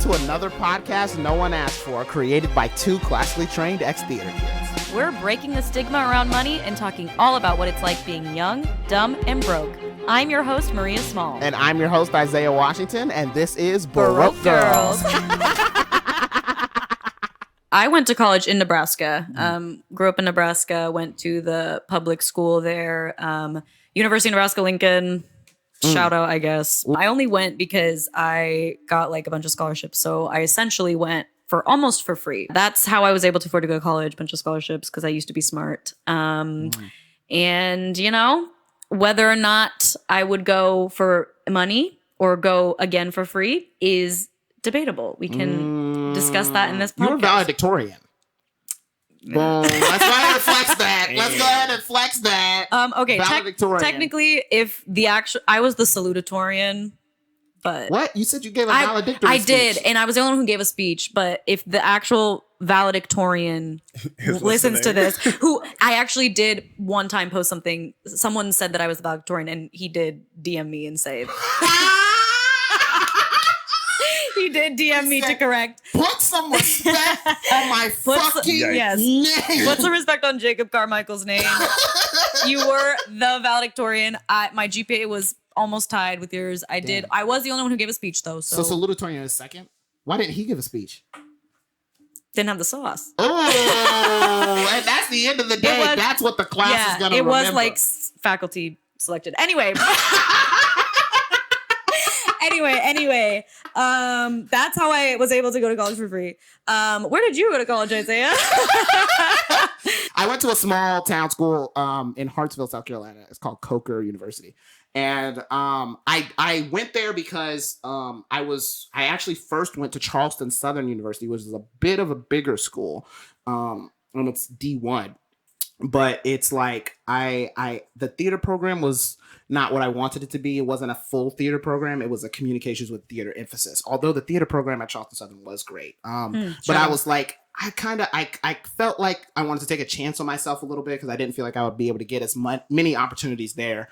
to another podcast no one asked for, created by two classically trained ex-theater kids. We're breaking the stigma around money and talking all about what it's like being young, dumb, and broke. I'm your host, Maria Smal. And I'm your host, Isaiah Washington, and this is Baroque Girls. I went to college in Nebraska. Grew up in Nebraska, went to the public school there. University of Nebraska-Lincoln. Shout out, I guess. I only went because I got like a bunch of scholarships. So I essentially went for almost for free. That's how I was able to afford to go to college, bunch of scholarships, because I used to be smart. And, you know, whether or not I would go for money or go again for free is debatable. We can discuss that in this podcast. You're valedictorian. Boom. Let's go ahead and flex that. Let's go ahead and flex that. Okay. Technically, if the actual, I was the salutatorian, but what you said you gave a valedictorian speech. I did, and I was the only one who gave a speech. But if the actual valedictorian listens to this, who I actually did one time post something, someone said that I was the valedictorian, and he did DM me and say. He did DM me to correct. Put some respect on my fucking name. Put some respect on Jacob Carmichael's name. You were the valedictorian. My GPA was almost tied with yours. I was the only one who gave a speech though. So salutatorian is second. Why didn't he give a speech? Didn't have the sauce. Oh, and that's the end of the day. That's what the class is gonna remember. It was like faculty selected. Anyway. Anyway, that's how I was able to go to college for free. Where did you go to college, Isaiah? I went to a small town school in Hartsville, South Carolina. It's called Coker University. And I went there because I actually first went to Charleston Southern University, which is a bit of a bigger school. And it's D1. But it's like the theater program was not what I wanted it to be. It wasn't a full theater program. It was a communications with theater emphasis. Although the theater program at Charleston Southern was great. But I was like, I felt like I wanted to take a chance on myself a little bit because I didn't feel like I would be able to get as many opportunities there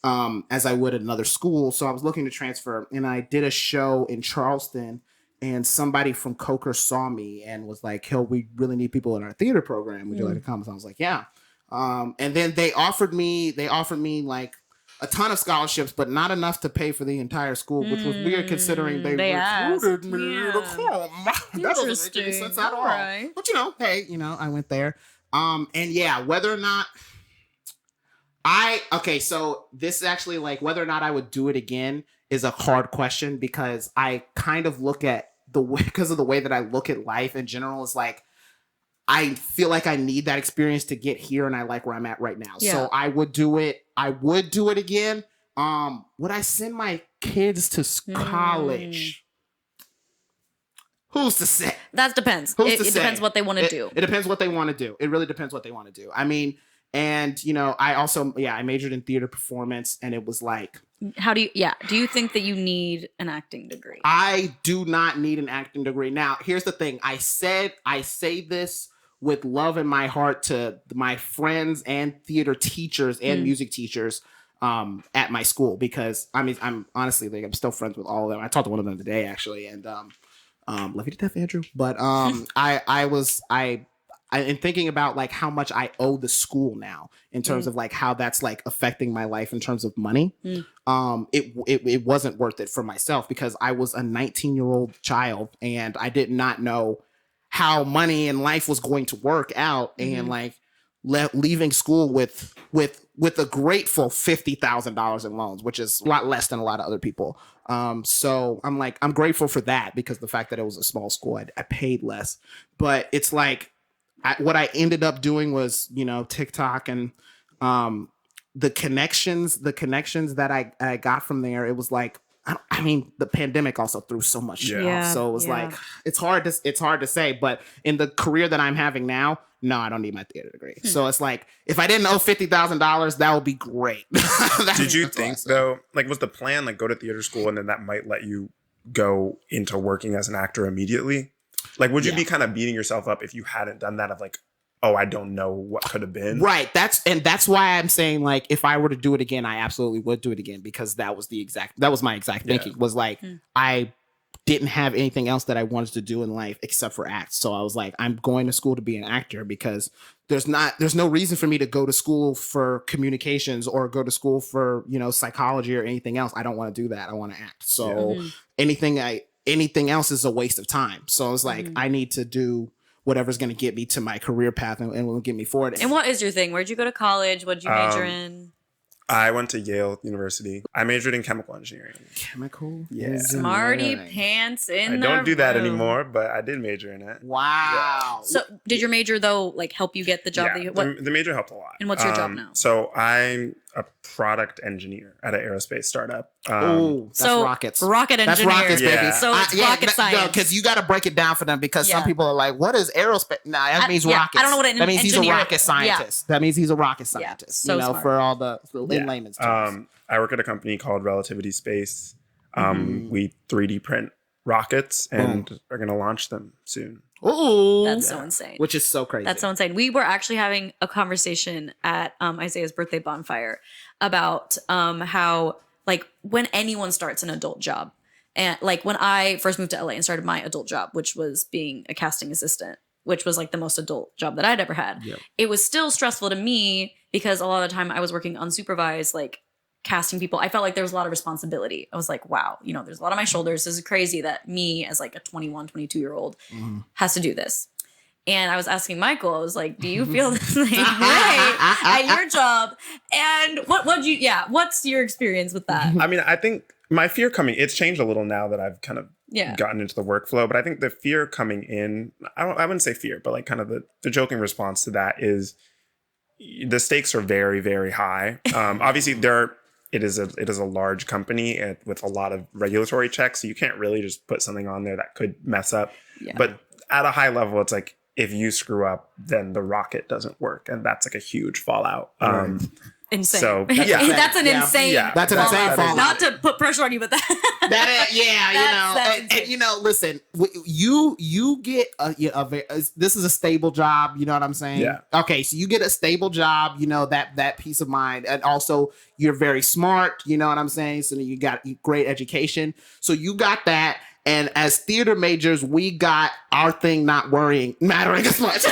as I would at another school. So I was looking to transfer, and I did a show in Charleston, and somebody from Coker saw me and was like, "Hell, we really need people in our theater program. Would you like to come?" So I was like, "Yeah." And then they offered me like a ton of scholarships, but not enough to pay for the entire school, which was weird considering they recruited me to come. That doesn't make any sense at all. Right. But hey, I went there. And yeah, whether or not so this actually, like, whether or not I would do it again is a hard question, because I kind of look at because of the way that I look at life in general is like, I feel like I need that experience to get here, and I like where I'm at right now. Yeah. So I would do it. I would do it again. Would I send my kids to college? Who's to say? That depends. It depends what they want to do. It depends what they want to do. It really depends what they want to do. I mean, and I also, I majored in theater performance, and it was like, do you think that you need an acting degree? I do not need an acting degree. Now, here's the thing. I say this with love in my heart to my friends and theater teachers and music teachers at my school, because I'm honestly, like, I'm still friends with all of them. I talked to one of them today actually, and love you to death, Andrew. But in thinking about like how much I owe the school now in terms of like how that's like affecting my life in terms of money, it wasn't worth it for myself, because I was a 19-year-old child and I did not know how money and life was going to work out, and like leaving school with a grateful $50,000 in loans, which is a lot less than a lot of other people. So I'm grateful for that, because the fact that it was a small school, I paid less. But it's like, what I ended up doing was, TikTok and the connections that I got from there. It was like, the pandemic also threw so much shit off. So it was like, it's hard to say. But in the career that I'm having now, no, I don't need my theater degree. So it's like, if I didn't owe $50,000, that would be great. Did you think though, like, was the plan like go to theater school and then that might let you go into working as an actor immediately? Like, would you be kind of beating yourself up if you hadn't done that, of like, oh, I don't know what could have been? Right. That's why I'm saying, like, if I were to do it again, I absolutely would do it again, because that was my exact thinking, was like, I didn't have anything else that I wanted to do in life except for act. So I was like, I'm going to school to be an actor because there's no reason for me to go to school for communications or go to school for, psychology or anything else. I don't want to do that. I want to act. So anything else is a waste of time. So I was like, I need to do whatever's going to get me to my career path and will get me forward. And what is your thing? Where'd you go to college? What'd you major in? I went to Yale University. I majored in chemical engineering. Chemical? Yeah. Smarty pants in I don't do that anymore, but I did major in it. Wow. Yeah. So did your major, though, like help you get the job? Yeah, the major helped a lot. And what's your job now? So I'm a product engineer at an aerospace startup. That's rockets. Rocket engineer. That's rockets, baby. Yeah. So it's rocket science. Because you got to break it down for them because some people are like, what is aerospace? Nah, that means rockets. I don't know what that means he's a rocket scientist. That means he's a rocket scientist. So smart. For all the in layman's terms. I work at a company called Relativity Space. We 3D print rockets and are going to launch them soon. Ooh. That's so insane. Which is so crazy. That's so insane. We were actually having a conversation at Isaiah's birthday bonfire about how, like, when anyone starts an adult job, and like when I first moved to LA and started my adult job, which was being a casting assistant, which was like the most adult job that I'd ever had. Yep. It was still stressful to me because a lot of the time I was working unsupervised, like casting people. I felt like there was a lot of responsibility. I was like, wow, there's a lot on my shoulders. This is crazy that me as like a 21, 22-year-old has to do this. And I was asking Michael, I was like, do you feel the same way at your job? And what's your experience with that? I mean, I think my fear it's changed a little now that I've kind of gotten into the workflow, but I think the fear coming in, I wouldn't say fear, but like kind of the joking response to that is the stakes are very, very high. Obviously it is a large company with a lot of regulatory checks. So you can't really just put something on there that could mess up. Yeah. But at a high level, it's like, if you screw up, then the rocket doesn't work. And that's like a huge fallout. Insane. So that's an insane. Yeah. That's an insane fallout. Not to put pressure on you, but listen, you get this is a stable job. You know what I'm saying? Yeah. Okay, so you get a stable job. That peace of mind, and also you're very smart. You know what I'm saying? So you got great education. So you got that. And as theater majors, we got our thing mattering as much.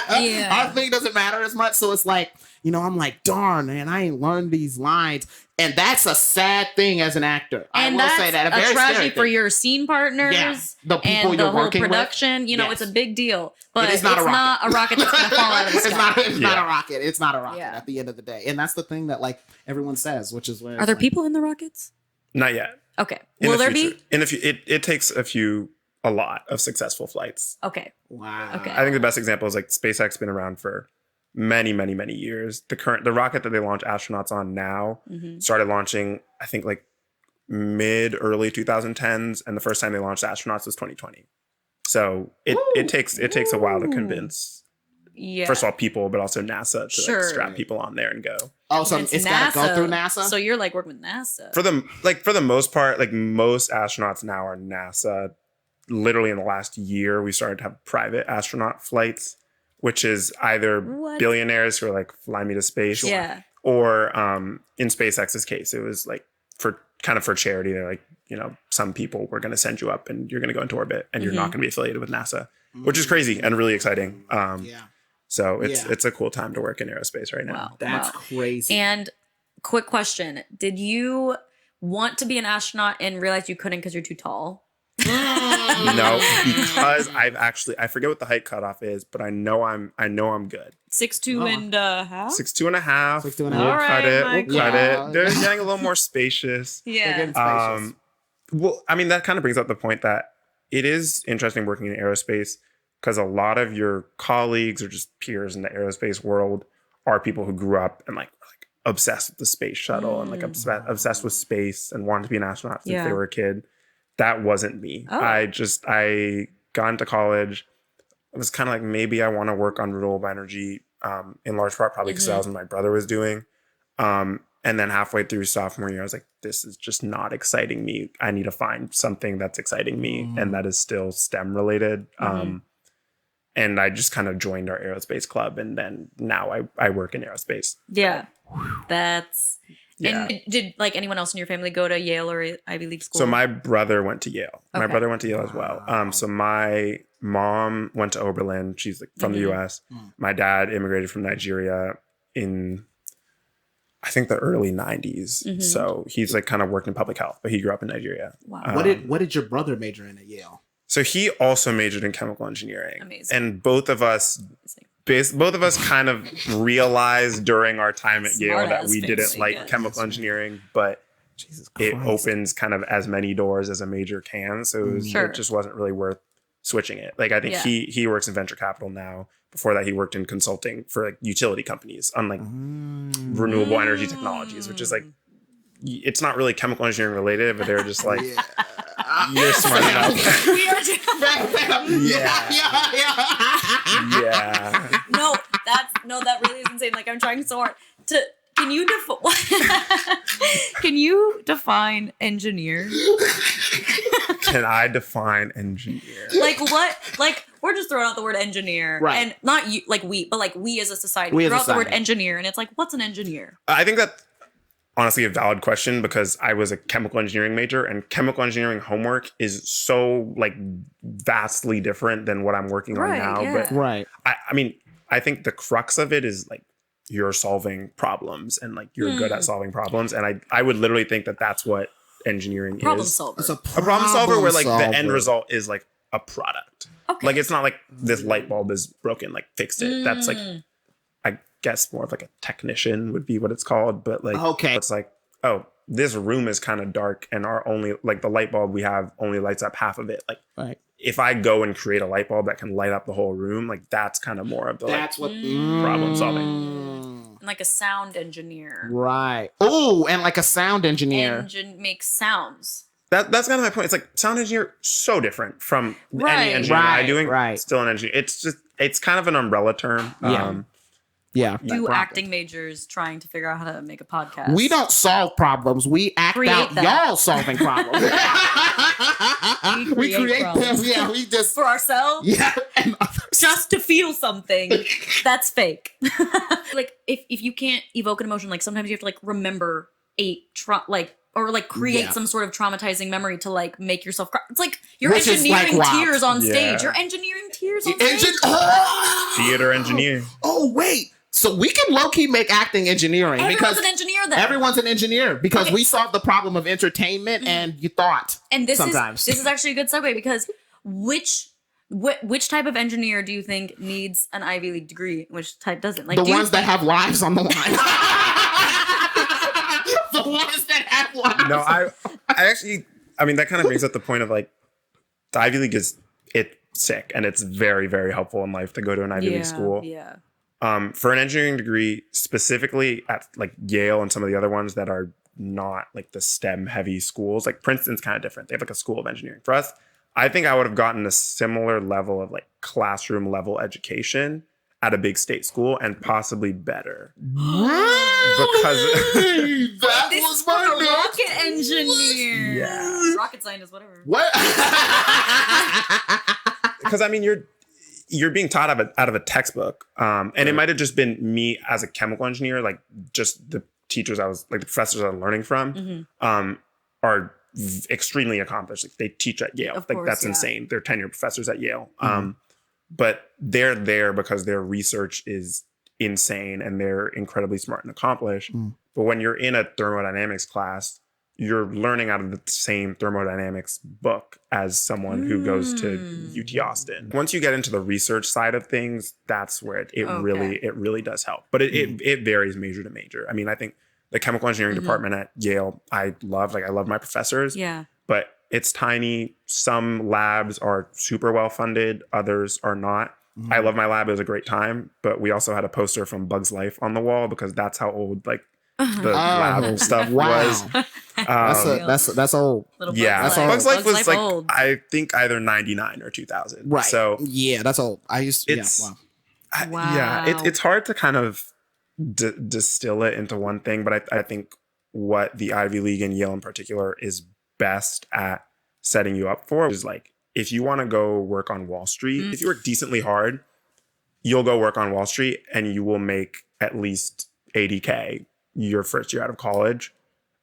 Our thing doesn't matter as much. So it's like, I'm like, darn, man, I ain't learned these lines. And that's a sad thing as an actor. And I will say that. A tragedy for your scene partners. The people and you're the whole working production. with. It's a big deal. But it's not a rocket that's going to fall out of the sky. It's not a rocket. It's not a rocket at the end of the day. And that's the thing that like everyone says, which is where are there people in the rockets? Not yet. Okay. Will there be? It takes a lot of successful flights. Okay. Wow. Okay. I think the best example is like SpaceX been around for many, many, many years. The rocket that they launch astronauts on now started launching, I think like early 2010s, and the first time they launched astronauts was 2020. So it takes a while to convince. Yeah. First of all, people, but also NASA to like, strap people on there and go. Oh, so it's got to go through NASA. So you're like working with NASA. For the most part, like most astronauts now are NASA. Literally in the last year, we started to have private astronaut flights, which is either billionaires who are like, fly me to space, or in SpaceX's case, it was like for charity. They're like, some people we're going to send you up and you're going to go into orbit and you're not going to be affiliated with NASA, which is crazy and really exciting. So it's a cool time to work in aerospace right now. Wow. That's crazy. And quick question. Did you want to be an astronaut and realize you couldn't because you're too tall? No, because I forget what the height cutoff is, but I know I'm good. 6'2" and a half? 6'2" and a half. 6'2" and a We'll half. cut it. Michael. We'll cut it. They're getting a little more spacious. Yeah. Well, I mean, that kind of brings up the point that it is interesting working in aerospace because a lot of your colleagues or just peers in the aerospace world are people who grew up and like obsessed with the space shuttle and like obsessed with space and wanted to be an astronaut since they were a kid. That wasn't me. Oh. I got into college. I was kind of like, maybe I want to work on renewable energy, in large part probably because that was what my brother was doing. And then halfway through sophomore year, I was like, this is just not exciting me. I need to find something that's exciting me and that is still STEM related. And I just kind of joined our aerospace club, and then now I work in aerospace. Yeah. That's Yeah. And did like anyone else in your family go to Yale or Ivy League school? So my brother went to Yale. My Okay. brother went to Yale as well. So my mom went to Oberlin. She's like from the U.S. My dad immigrated from Nigeria in, I think, the early 90s. So he's like kind of worked in public health, but he grew up in Nigeria. Wow. What did your brother major in at Yale? So he also majored in chemical engineering. Amazing. And both of us kind of realized during our time at Yale that we didn't like chemical engineering, but it opens kind of as many doors as a major can. So it just wasn't really worth switching it. Like I think he works in venture capital now. Before that, he worked in consulting for like utility companies on like renewable energy technologies, which is like, it's not really chemical engineering related, but they're just like, you're smart enough. We are Yeah. No, that really is insane. Like I'm trying so hard to. Can you define engineer? Can I define engineer? Like what? Like we're just throwing out the word engineer, right? And not you, like we, but like we as a society throw out the word engineer, and it's like, what's an engineer? I think that's honestly a valid question because I was a chemical engineering major, and chemical engineering homework is so like vastly different than what I'm working on now. Yeah. But I mean, I think the crux of it is like you're solving problems and like you're good at solving problems, and I would literally think that that's what engineering Problem is. solver. It's a problem solver where like the end result is like a product. Okay. Like it's not like this light bulb is broken, like fix it. That's like, I guess more of like a technician would be what it's called. But like, it's like, oh, this room is kind of dark and our only like the light bulb we have only lights up half of it. Like if I go and create a light bulb that can light up the whole room, like that's kind of more of the problem solving. Like a sound engineer. Right. Oh, and like a sound engineer. Engine makes sounds. That's kind of my point. It's like sound engineer so different from any engineer I'm doing. Right. Still an engineer. It's kind of an umbrella term. Yeah. Two acting majors trying to figure out how to make a podcast. We don't solve problems. We act out y'all solving problems. we create them. Yeah, we just for ourselves. Yeah, just to feel something. That's fake. Like if you can't evoke an emotion, like sometimes you have to like remember or create some sort of traumatizing memory to like make yourself cry. It's like you're engineering tears on stage. You're engineering tears on stage. Theater engineer. Oh wait. So we can low-key make acting engineering. Everyone's an engineer then. Everyone's an engineer because we solve the problem of entertainment and you thought. And this is actually a good segue because which type of engineer do you think needs an Ivy League degree? Which type doesn't? Like the ones that have lives on the line. The ones that have lives. No, I actually, I mean, that kind of brings up the point of like the Ivy League it's sick and it's very, very helpful in life to go to an Ivy League school. Yeah. For an engineering degree, specifically at like Yale and some of the other ones that are not like the STEM heavy schools, like Princeton's kind of different. They have like a school of engineering. For us, I think I would have gotten a similar level of like classroom level education at a big state school and possibly better. Because that was my rocket engineer. Yeah. Rocket scientist, whatever. What? Because I mean, you're being taught out of a textbook. And it might have just been me as a chemical engineer, like just the teachers the professors I was learning from are extremely accomplished. Like they teach at Yale. Of like course, that's insane. They're tenured professors at Yale. But they're there because their research is insane and they're incredibly smart and accomplished. But when you're in a thermodynamics class, you're learning out of the same thermodynamics book as someone who goes to UT Austin. Once you get into the research side of things, that's where it really does help. But it varies major to major. I mean, I think the chemical engineering department at Yale, I love my professors. Yeah. But it's tiny. Some labs are super well funded, others are not. I love my lab. It was a great time. But we also had a poster from Bug's Life on the wall because that's how old like the lab stuff was. That's old. Bug's Life was like old. I think either 99 or 2000. Right. So yeah, that's old. It's hard to kind of distill it into one thing, but I think what the Ivy League and Yale in particular is best at setting you up for is like if you want to go work on Wall Street, if you work decently hard, you'll go work on Wall Street and you will make at least $80K your first year out of college.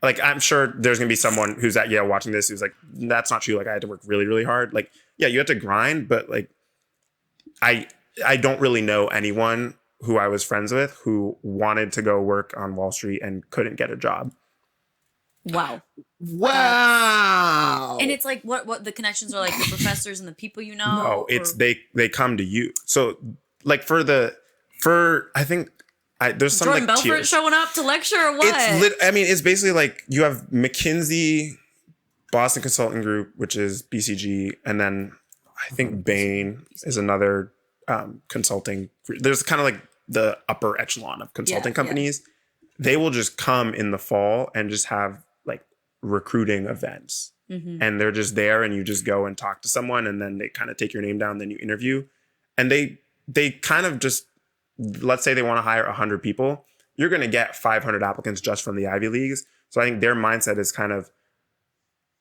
Like, I'm sure there's going to be someone who's at Yale watching this who's like, that's not true. Like, I had to work really, really hard. Like, yeah, you had to grind, but like, I don't really know anyone who I was friends with who wanted to go work on Wall Street and couldn't get a job. Wow. Wow. And it's like what the connections are like the professors and the people you know? No, it's they come to you. So like I think there's some Jordan like Belfort tiers. showing up to lecture or what? It's basically like you have McKinsey, Boston Consulting Group, which is BCG, and then I think Bain is another consulting. There's kind of like the upper echelon of consulting companies. They will just come in the fall and just have like recruiting events. And they're just there and you just go and talk to someone and then they kind of take your name down, then you interview. And they kind of just, let's say they want to hire 100 people. You're going to get 500 applicants just from the Ivy Leagues. So I think their mindset is kind of,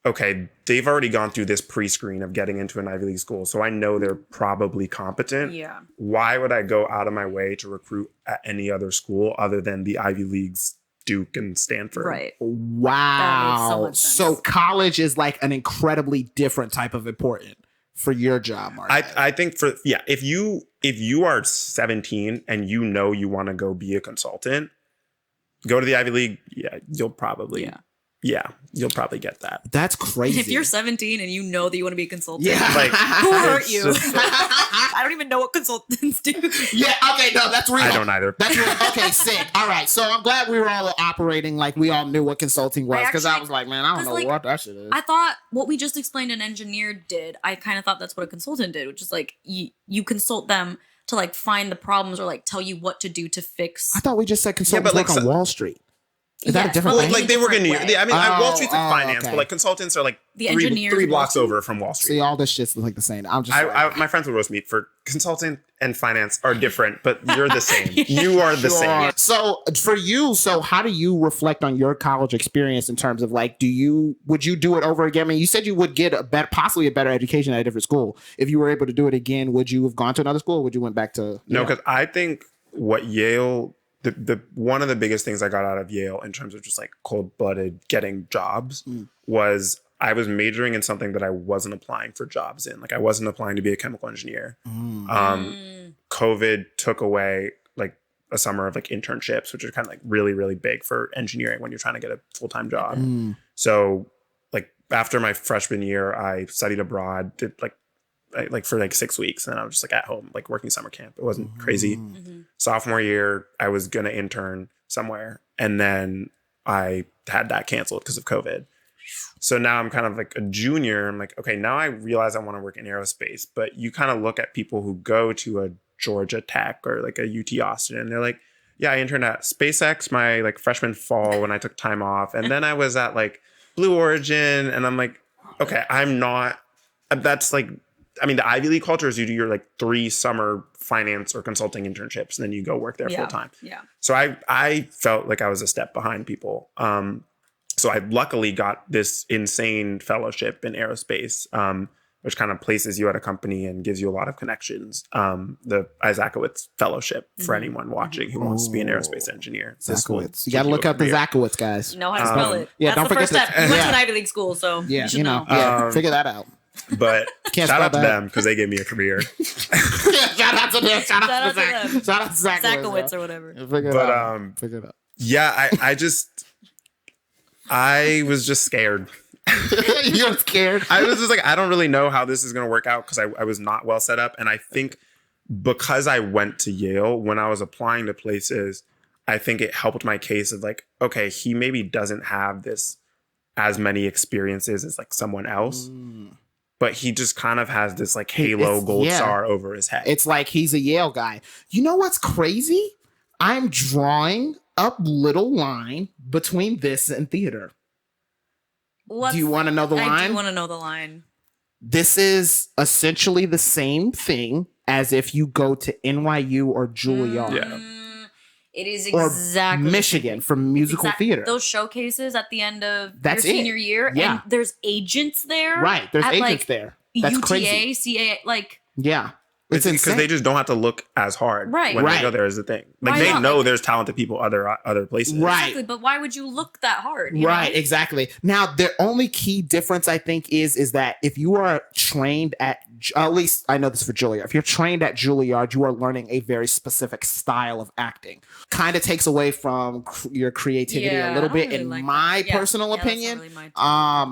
okay, they've already gone through this pre-screen of getting into an Ivy League school. So I know they're probably competent. Yeah. Why would I go out of my way to recruit at any other school other than the Ivy Leagues, Duke and Stanford? Right. Wow. That makes so much sense. So college is like an incredibly different type of important for your job, Mark. I think if you are 17 and you know you want to go be a consultant, go to the Ivy League. Yeah, you'll probably you'll probably get that. That's crazy. If you're 17 and you know that you want to be a consultant, Like, who hurt you? just- I don't even know what consultants do. Yeah, okay, no, that's real. I don't either. That's real. Okay, sick. All right, so I'm glad we were all operating like we all knew what consulting was, because I was like, man, I don't know what that shit is. I thought what we just explained an engineer did, I kind of thought that's what a consultant did, which is like you consult them to like find the problems or like tell you what to do to fix. I thought we just said consultants like, work on Wall Street. Is that a different but thing? Like they work in New York. I mean, Wall Street's like finance, okay. but like consultants are like The three engineers blocks over from Wall Street. See, all this shit's like the same. I'm just My friends would roast me for consultant and finance are different, but you're the same. You are the same. So for you, how do you reflect on your college experience in terms of like, would you do it over again? I mean, you said you would get possibly a better education at a different school. If you were able to do it again, would you have gone to another school or would you went back to? No, because I think what Yale, the one of the biggest things I got out of Yale in terms of just like cold-blooded getting jobs was I was majoring in something that I wasn't applying for jobs in. Like I wasn't applying to be a chemical engineer. COVID took away like a summer of like internships, which are kind of like really, really big for engineering when you're trying to get a full-time job. So like after my freshman year, I studied abroad, did like for like 6 weeks, and I was just like at home, like working summer camp. It wasn't crazy. Sophomore year, I was going to intern somewhere, and then I had that canceled because of COVID. So now I'm kind of like a junior. I'm like, okay, now I realize I want to work in aerospace, but you kind of look at people who go to a Georgia Tech or like a UT Austin, and they're like, yeah, I interned at SpaceX my like freshman fall when I took time off. And then I was at like Blue Origin, and I'm like, okay, that's like, I mean, the Ivy League culture is you do your like 3 summer finance or consulting internships, and then you go work there full time. Yeah. So I felt like I was a step behind people. So I luckily got this insane fellowship in aerospace, which kind of places you at a company and gives you a lot of connections. The Isaacowitz Fellowship for anyone watching who wants to be an aerospace engineer. Zakowitz. You got to look up the Zakowitz, guys. You know how to spell it. Yeah, That's don't the forget first step. You went to yeah. an Ivy League school, so Yeah, you should know. figure that out. But Can't shout out spell to that. them because they gave me a career. Shout out to them. Shout out to them. Shout out to Zakowitz or whatever. Figure it But, out. Figure it out. Yeah, I was just scared. You're scared. I was just like, I don't really know how this is going to work out because I was not well set up. And I think because I went to Yale, when I was applying to places, I think it helped my case of like, okay, he maybe doesn't have this as many experiences as like someone else, but he just kind of has this like halo gold star over his head. It's like he's a Yale guy. You know what's crazy? I'm drawing a little line between this and theater. Do you want to know the line? I do want to know the line. This is essentially the same thing as if you go to NYU or Juilliard. Yeah. It is Or exactly Michigan for musical theater. Those showcases at the end of That's your it. senior year, Yeah. and there's agents there. Right. There's at, agents like, there. That's UTA, crazy. CA, like Yeah. It's because insane. they just don't have to look as hard Right. when Right. they go there is the thing. Like Why they not? know Like- there's talented people other places. Right. Exactly, but why would you look that hard? You Right, know? exactly. Now, the only key difference I think is that if you are trained at least I know this for Juilliard. If you're trained at Juilliard, you are learning a very specific style of acting. Kind of takes away from your creativity a Yeah, little I bit, don't really in like my that. Yeah, personal yeah, that's not opinion. really my type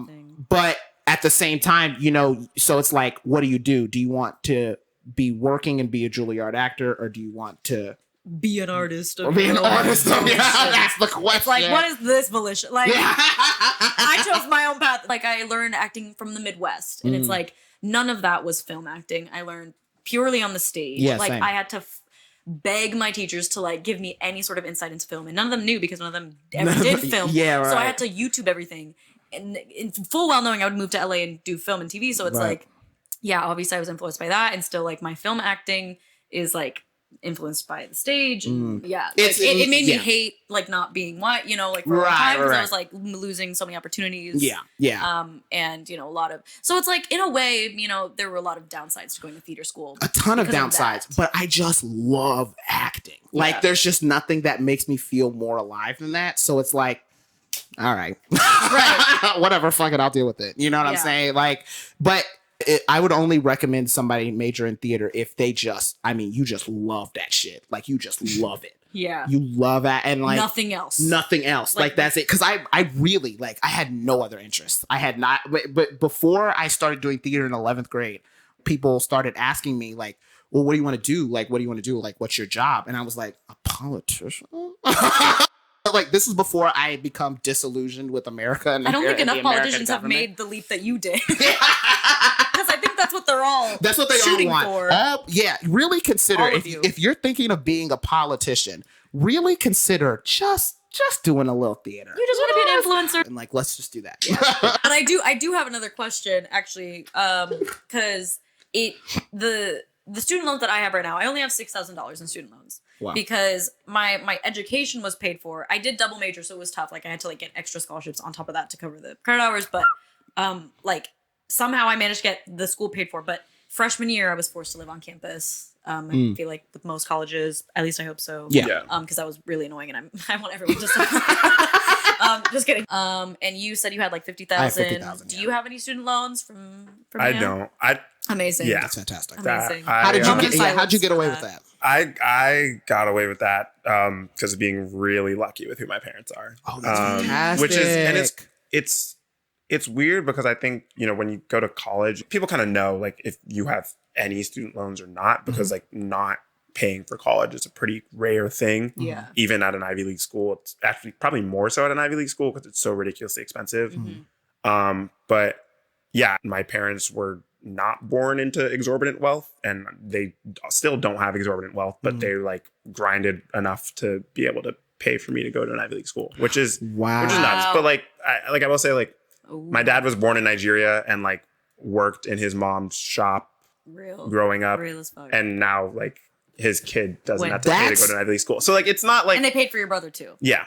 of thing. But at the same time, you know, so it's like, what do? Do you want to be working and be a Juilliard actor, or do you want to Be an artist. be an artist? Yeah, that's the question. It's like, what is this volition? Like, Yeah. I chose my own path. Like, I learned acting from the Midwest, and it's like none of that was film acting. I learned purely on the stage. Yeah, like same. I had to beg my teachers to like give me any sort of insight into film, and none of them knew because none of them ever did film. Yeah, So I right. had to YouTube everything, and in full well knowing I would move to LA and do film and TV. So it's Right. like, yeah, obviously I was influenced by that, and still like my film acting is like influenced by the stage. And yeah, It's- like, it made me yeah. hate like not being white, you know, like for a long Right, time because right. I was like losing so many opportunities. Yeah. And you know, a lot of, so it's like in a way, you know, there were a lot of downsides to going to theater school. A ton of because of downsides, that. but I just love acting. Like, Yeah. there's just nothing that makes me feel more alive than that. So it's like, all right, whatever, fuck it, I'll deal with it. You know what I'm Yeah. saying? Like, but I would only recommend somebody major in theater if they just, I mean, you just love that shit. Like, you just love it. Yeah. You love that, and like Nothing else. nothing else. Like, Like- that's it. Because I really, like, I had no other interest. I had not, but before I started doing theater in 11th grade, people started asking me like, well, what do you want to do? Like, what do you want to do? Like, what's your job? And I was like, a politician? Like, this is before I had become disillusioned with America. And I don't think the enough American politicians have government. made the leap that you did. Because I think that's what they're all That's what they all shooting want. for. Yeah, really consider, All of you. if you're thinking of being a politician, really consider just doing a little theater. You just want to be an influencer. And like, let's just do that. And I do have another question actually, because the student loans that I have right now, I only have $6,000 in student loans. Wow. Because my education was paid for. I did double major, so it was tough. Like I had to like get extra scholarships on top of that to cover the credit hours. But like somehow I managed to get the school paid for. But freshman year, I was forced to live on campus. I feel like with most colleges, at least I hope so. Yeah. Because that was really annoying, and I want everyone to stop. Just kidding. And you said you had like 50,000. I have 50,000, Do yeah. you have any student loans from? I him? don't. Amazing. Yeah. That's fantastic. Amazing. How did you Moment get? of Yeah, how'd you silence get for away that. with that? I got away with that because of being really lucky with who my parents are. Oh, that's fantastic. Which is, and it's weird because I think, you know, when you go to college, people kind of know like if you have any student loans or not, because like not paying for college is a pretty rare thing. Yeah. Even at an Ivy League school, it's actually probably more so at an Ivy League school because it's so ridiculously expensive. But yeah, my parents were not born into exorbitant wealth, and they still don't have exorbitant wealth, but they like grinded enough to be able to pay for me to go to an Ivy League school, which is Wow. which is nuts. Wow. But like I will say, like Ooh, my dad was born in Nigeria and like worked in his mom's shop real growing up, real as fuck. and now like his kid doesn't Wait, have to pay to go that's- to an Ivy League school. So like it's not like And they paid for your brother too. yeah.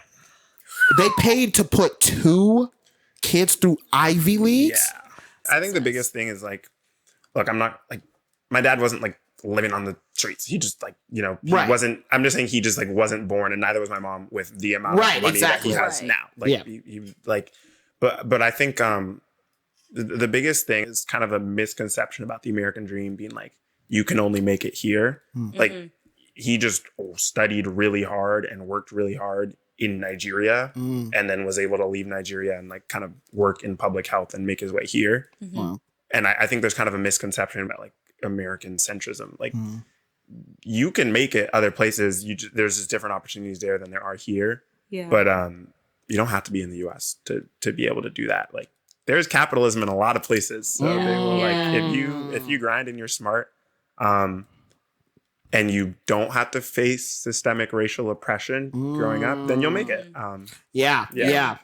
They paid to put 2 kids through Ivy Leagues. Yeah. I think the biggest thing is like, look, I'm not like, my dad wasn't like living on the streets. He just like, you know, he Right. wasn't, I'm just saying he just like wasn't born, and neither was my mom with the amount Right, of money exactly. that he has Right. now. Like Yeah. he like, but I think the biggest thing is kind of a misconception about the American dream being like, you can only make it here. Like he just studied really hard and worked really hard in Nigeria, and then was able to leave Nigeria and like kind of work in public health and make his way here. Wow. And I think there's kind of a misconception about like American centrism. Like you can make it other places. There's just different opportunities there than there are here. Yeah. But you don't have to be in the U.S. to be able to do that. Like there's capitalism in a lot of places. So they will, like if you grind and you're smart, and you don't have to face systemic racial oppression growing up, then you'll make it. Yeah.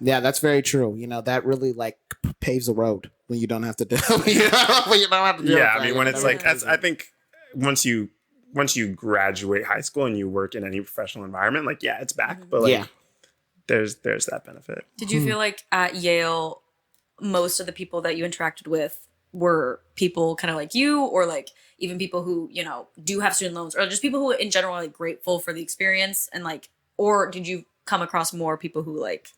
That's very true. You know, that really like paves the road when you don't have to do. When you don't have to do. Yeah, I mean, when it's like, I think once you graduate high school and you work in any professional environment, like, yeah, it's back. But like, Yeah. there's that benefit. Did you feel like at Yale, most of the people that you interacted with were people kind of like you, or like even people who, you know, do have student loans, or just people who in general are like grateful for the experience, and like, or did you come across more people who like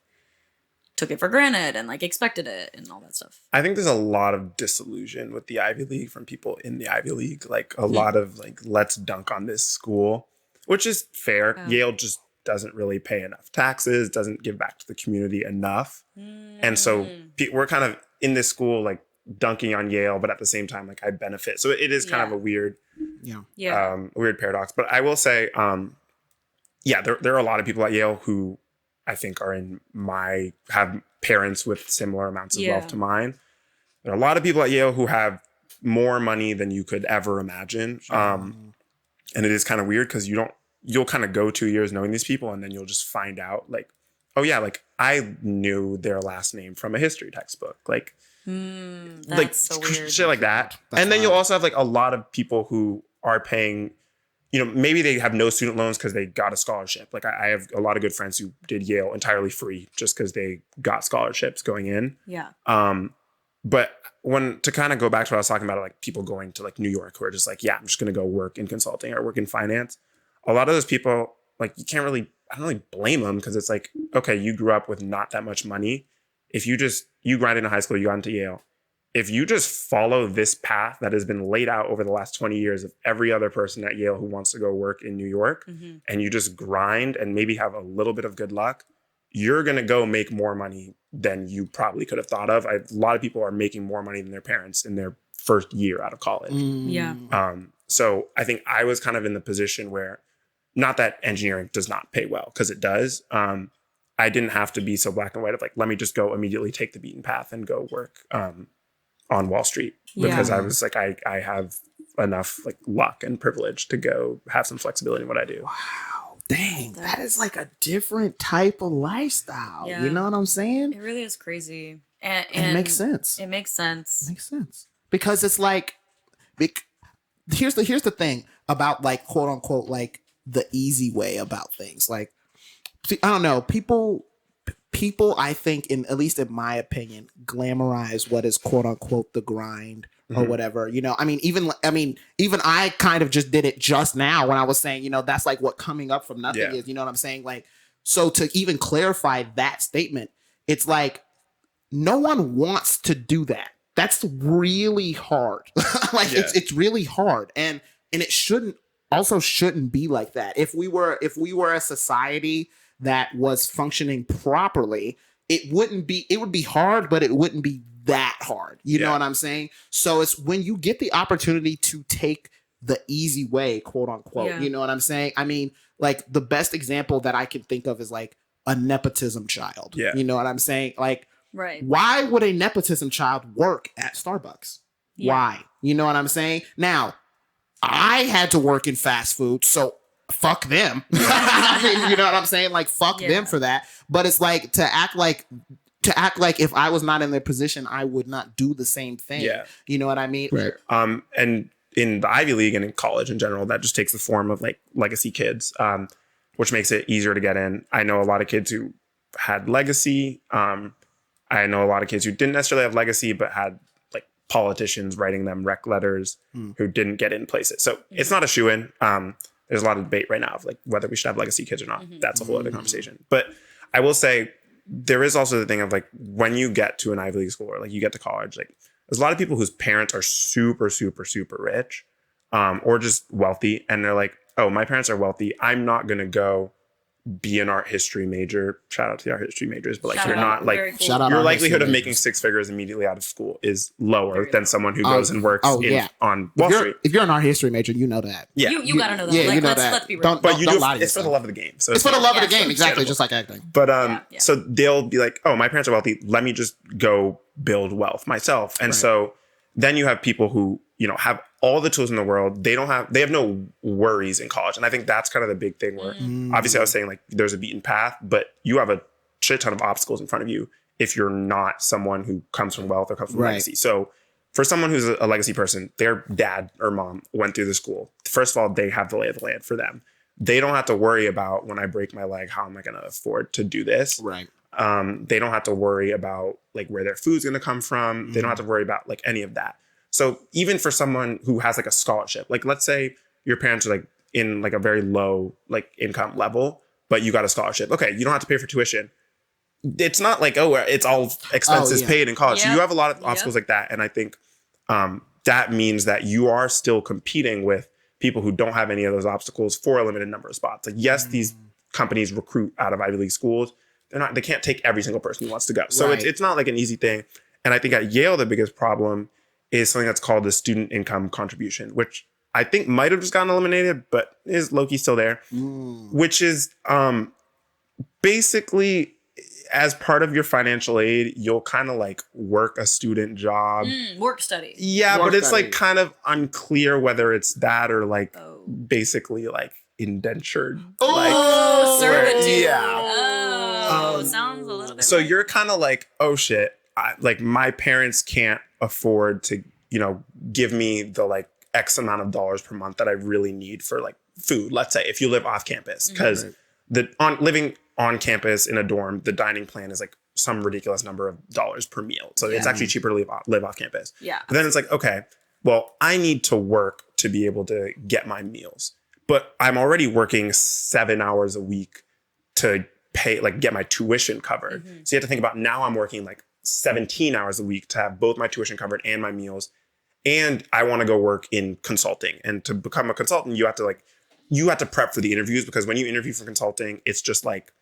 took it for granted and like expected it and all that stuff? I think there's a lot of disillusion with the Ivy League from people in the Ivy League. Like a lot of like, let's dunk on this school, which is fair. Yale just doesn't really pay enough taxes, doesn't give back to the community enough. And so we're kind of in this school, like dunking on Yale, but at the same time, like I benefit. So it is kind of a weird, weird paradox. But I will say, there are a lot of people at Yale who I think have parents with similar amounts of wealth to mine. There are a lot of people at Yale who have more money than you could ever imagine. And it is kind of weird because you'll kind of go 2 years knowing these people, and then you'll just find out like, oh yeah, like I knew their last name from a history textbook. Like, like so weird. Shit like that. And then you'll also have like a lot of people who are paying, you know, maybe they have no student loans because they got a scholarship. Like I have a lot of good friends who did Yale entirely free just because they got scholarships going in. Yeah. But to kind of go back to what I was talking about, like people going to like New York who are just like, yeah, I'm just going to go work in consulting or work in finance. A lot of those people, like I don't really blame them because it's like, okay, you grew up with not that much money. If you grinded in high school, you got into Yale. If you just follow this path that has been laid out over the last 20 years of every other person at Yale who wants to go work in New York, and you just grind and maybe have a little bit of good luck, you're going to go make more money than you probably could have thought of. A lot of people are making more money than their parents in their first year out of college. So I think I was kind of in the position where, not that engineering does not pay well, because it does. I didn't have to be so black and white of like, let me just go immediately take the beaten path and go work on Wall Street, because I was like, I have enough like luck and privilege to go have some flexibility in what I do. Wow. Dang, that is like a different type of lifestyle. Yeah. You know what I'm saying? It really is crazy. And it makes sense. It makes sense. It makes sense. Because it's like, here's the thing about like, quote unquote, like the easy way about things. Like, I don't know, people I think, at least in my opinion, glamorize what is quote unquote the grind or whatever, you know. I mean even I kind of just did it just now when I was saying, you know, that's like what coming up from nothing is, you know what I'm saying? Like, so to even clarify that statement, it's like no one wants to do that. That's really hard. Like it's really hard, and it shouldn't be like that. If we were a society that was functioning properly, it would be hard, but it wouldn't be that hard. You know what I'm saying? So it's when you get the opportunity to take the easy way, quote unquote, you know what I'm saying? I mean, like the best example that I can think of is like a nepotism child. Yeah. You know what I'm saying? Like, right. Why would a nepotism child work at Starbucks? Yeah. Why? You know what I'm saying? Now, I had to work in fast food, so fuck them. I mean, you know what I'm saying? Like, fuck them for that. But it's like to act like if I was not in their position, I would not do the same thing. Yeah. You know what I mean? Right. And in the Ivy League and in college in general, that just takes the form of like legacy kids, which makes it easier to get in. I know a lot of kids who had legacy. I know a lot of kids who didn't necessarily have legacy, but had like politicians writing them rec letters who didn't get in places. So it's not a shoo-in. There's a lot of debate right now of like whether we should have legacy kids or not. That's a whole other conversation. But I will say there is also the thing of like when you get to an Ivy League school or like you get to college, like there's a lot of people whose parents are super, super, super rich or just wealthy. And they're like, oh, my parents are wealthy. I'm not going to go be an art history major. Shout out to the art history majors. But like you're not like cool. Your likelihood of making six figures immediately out of school is lower than someone who goes and works on Wall Street. If you're an art history major, you know that. Yeah. You gotta know that. Yeah, like, you know let's be real. Don't lie to it's for the love of the game. So it's for the love of the game, exactly, just like acting. But so they'll be like, oh, my parents are wealthy. Let me just go build wealth myself. And so then you have people who, you know, have all the tools in the world. They have no worries in college. And I think that's kind of the big thing where obviously I was saying like there's a beaten path, but you have a shit ton of obstacles in front of you if you're not someone who comes from wealth or comes from legacy. So for someone who's a legacy person, their dad or mom went through the school. First of all, they have the lay of the land for them. They don't have to worry about when I break my leg, how am I going to afford to do this? Right. They don't have to worry about like where their food's going to come from. They don't have to worry about like any of that. So even for someone who has like a scholarship, like let's say your parents are like in like a very low like income level, but you got a scholarship. Okay, you don't have to pay for tuition. It's not like, oh, it's all expenses paid in college. So you have a lot of obstacles like that. And I think that means that you are still competing with people who don't have any of those obstacles for a limited number of spots. Like, yes, these companies recruit out of Ivy League schools. They can't take every single person who wants to go. So it's not like an easy thing. And I think at Yale, the biggest problem is something that's called the student income contribution, which I think might have just gotten eliminated, but is low-key still there, which is basically as part of your financial aid, you'll kind of like work a student job. Work study. Yeah, but it's like kind of unclear whether it's that or like basically like indentured. Servitude. Yeah. Sounds a little bit. So you're kind of like, oh shit, like my parents can't afford to, give me the like X amount of dollars per month that I really need for like food. Let's say if you live off campus, because living on campus in a dorm, the dining plan is like some ridiculous number of dollars per meal. So it's actually cheaper to live off campus. Yeah. But then it's like, okay, well, I need to work to be able to get my meals, but I'm already working 7 hours a week to pay, like get my tuition covered. So you have to think about now I'm working like 17 hours a week to have both my tuition covered and my meals. And I want to go work in consulting. And to become a consultant, you have to prep for the interviews, because when you interview for consulting, it's just like,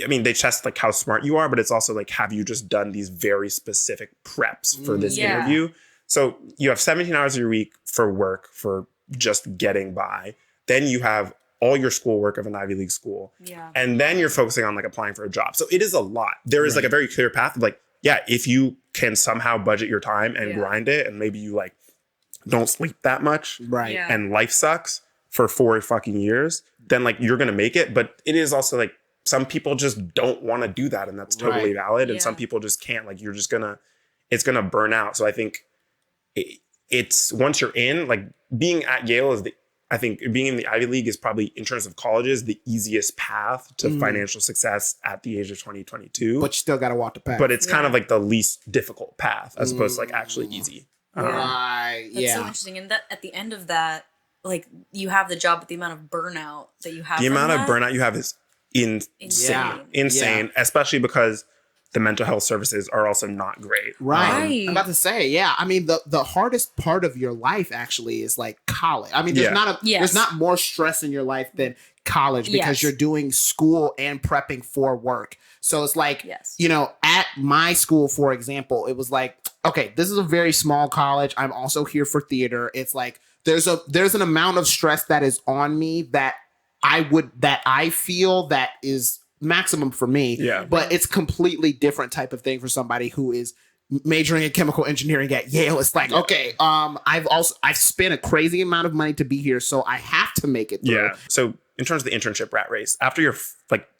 I mean, they test like how smart you are, but it's also like, have you just done these very specific preps for this interview? So you have 17 hours of your week for work, for just getting by. Then you have all your schoolwork of an Ivy League school. Yeah. And then you're focusing on like applying for a job. So it is a lot. There is like a very clear path of like, yeah, if you can somehow budget your time and grind it, and maybe you like don't sleep that much, and life sucks for 4 fucking years, then like you're going to make it. But it is also like, some people just don't want to do that, and that's totally valid. And some people just can't, like, it's going to burn out. So I think it's once you're in, like being at Yale I think being in the Ivy League is probably, in terms of colleges, the easiest path to financial success at the age of 22. But you still got to walk the path. But it's kind of like the least difficult path, as opposed to like actually easy. That's so interesting. And that at the end of that, like you have the job, but the amount of burnout that you have. The amount of burnout you have is insane, especially because the mental health services are also not great. I'm about to say, I mean, the hardest part of your life actually is like college. I mean, there's not more stress in your life than college, because you're doing school and prepping for work. So it's like, at my school, for example, it was like, okay, this is a very small college. I'm also here for theater. It's like, there's an amount of stress that is on me that I feel that is maximum for me. But it's completely different type of thing for somebody who is majoring in chemical engineering at Yale. It's like, okay, I've spent a crazy amount of money to be here, so I have to make it through. So in terms of the internship rat race, after your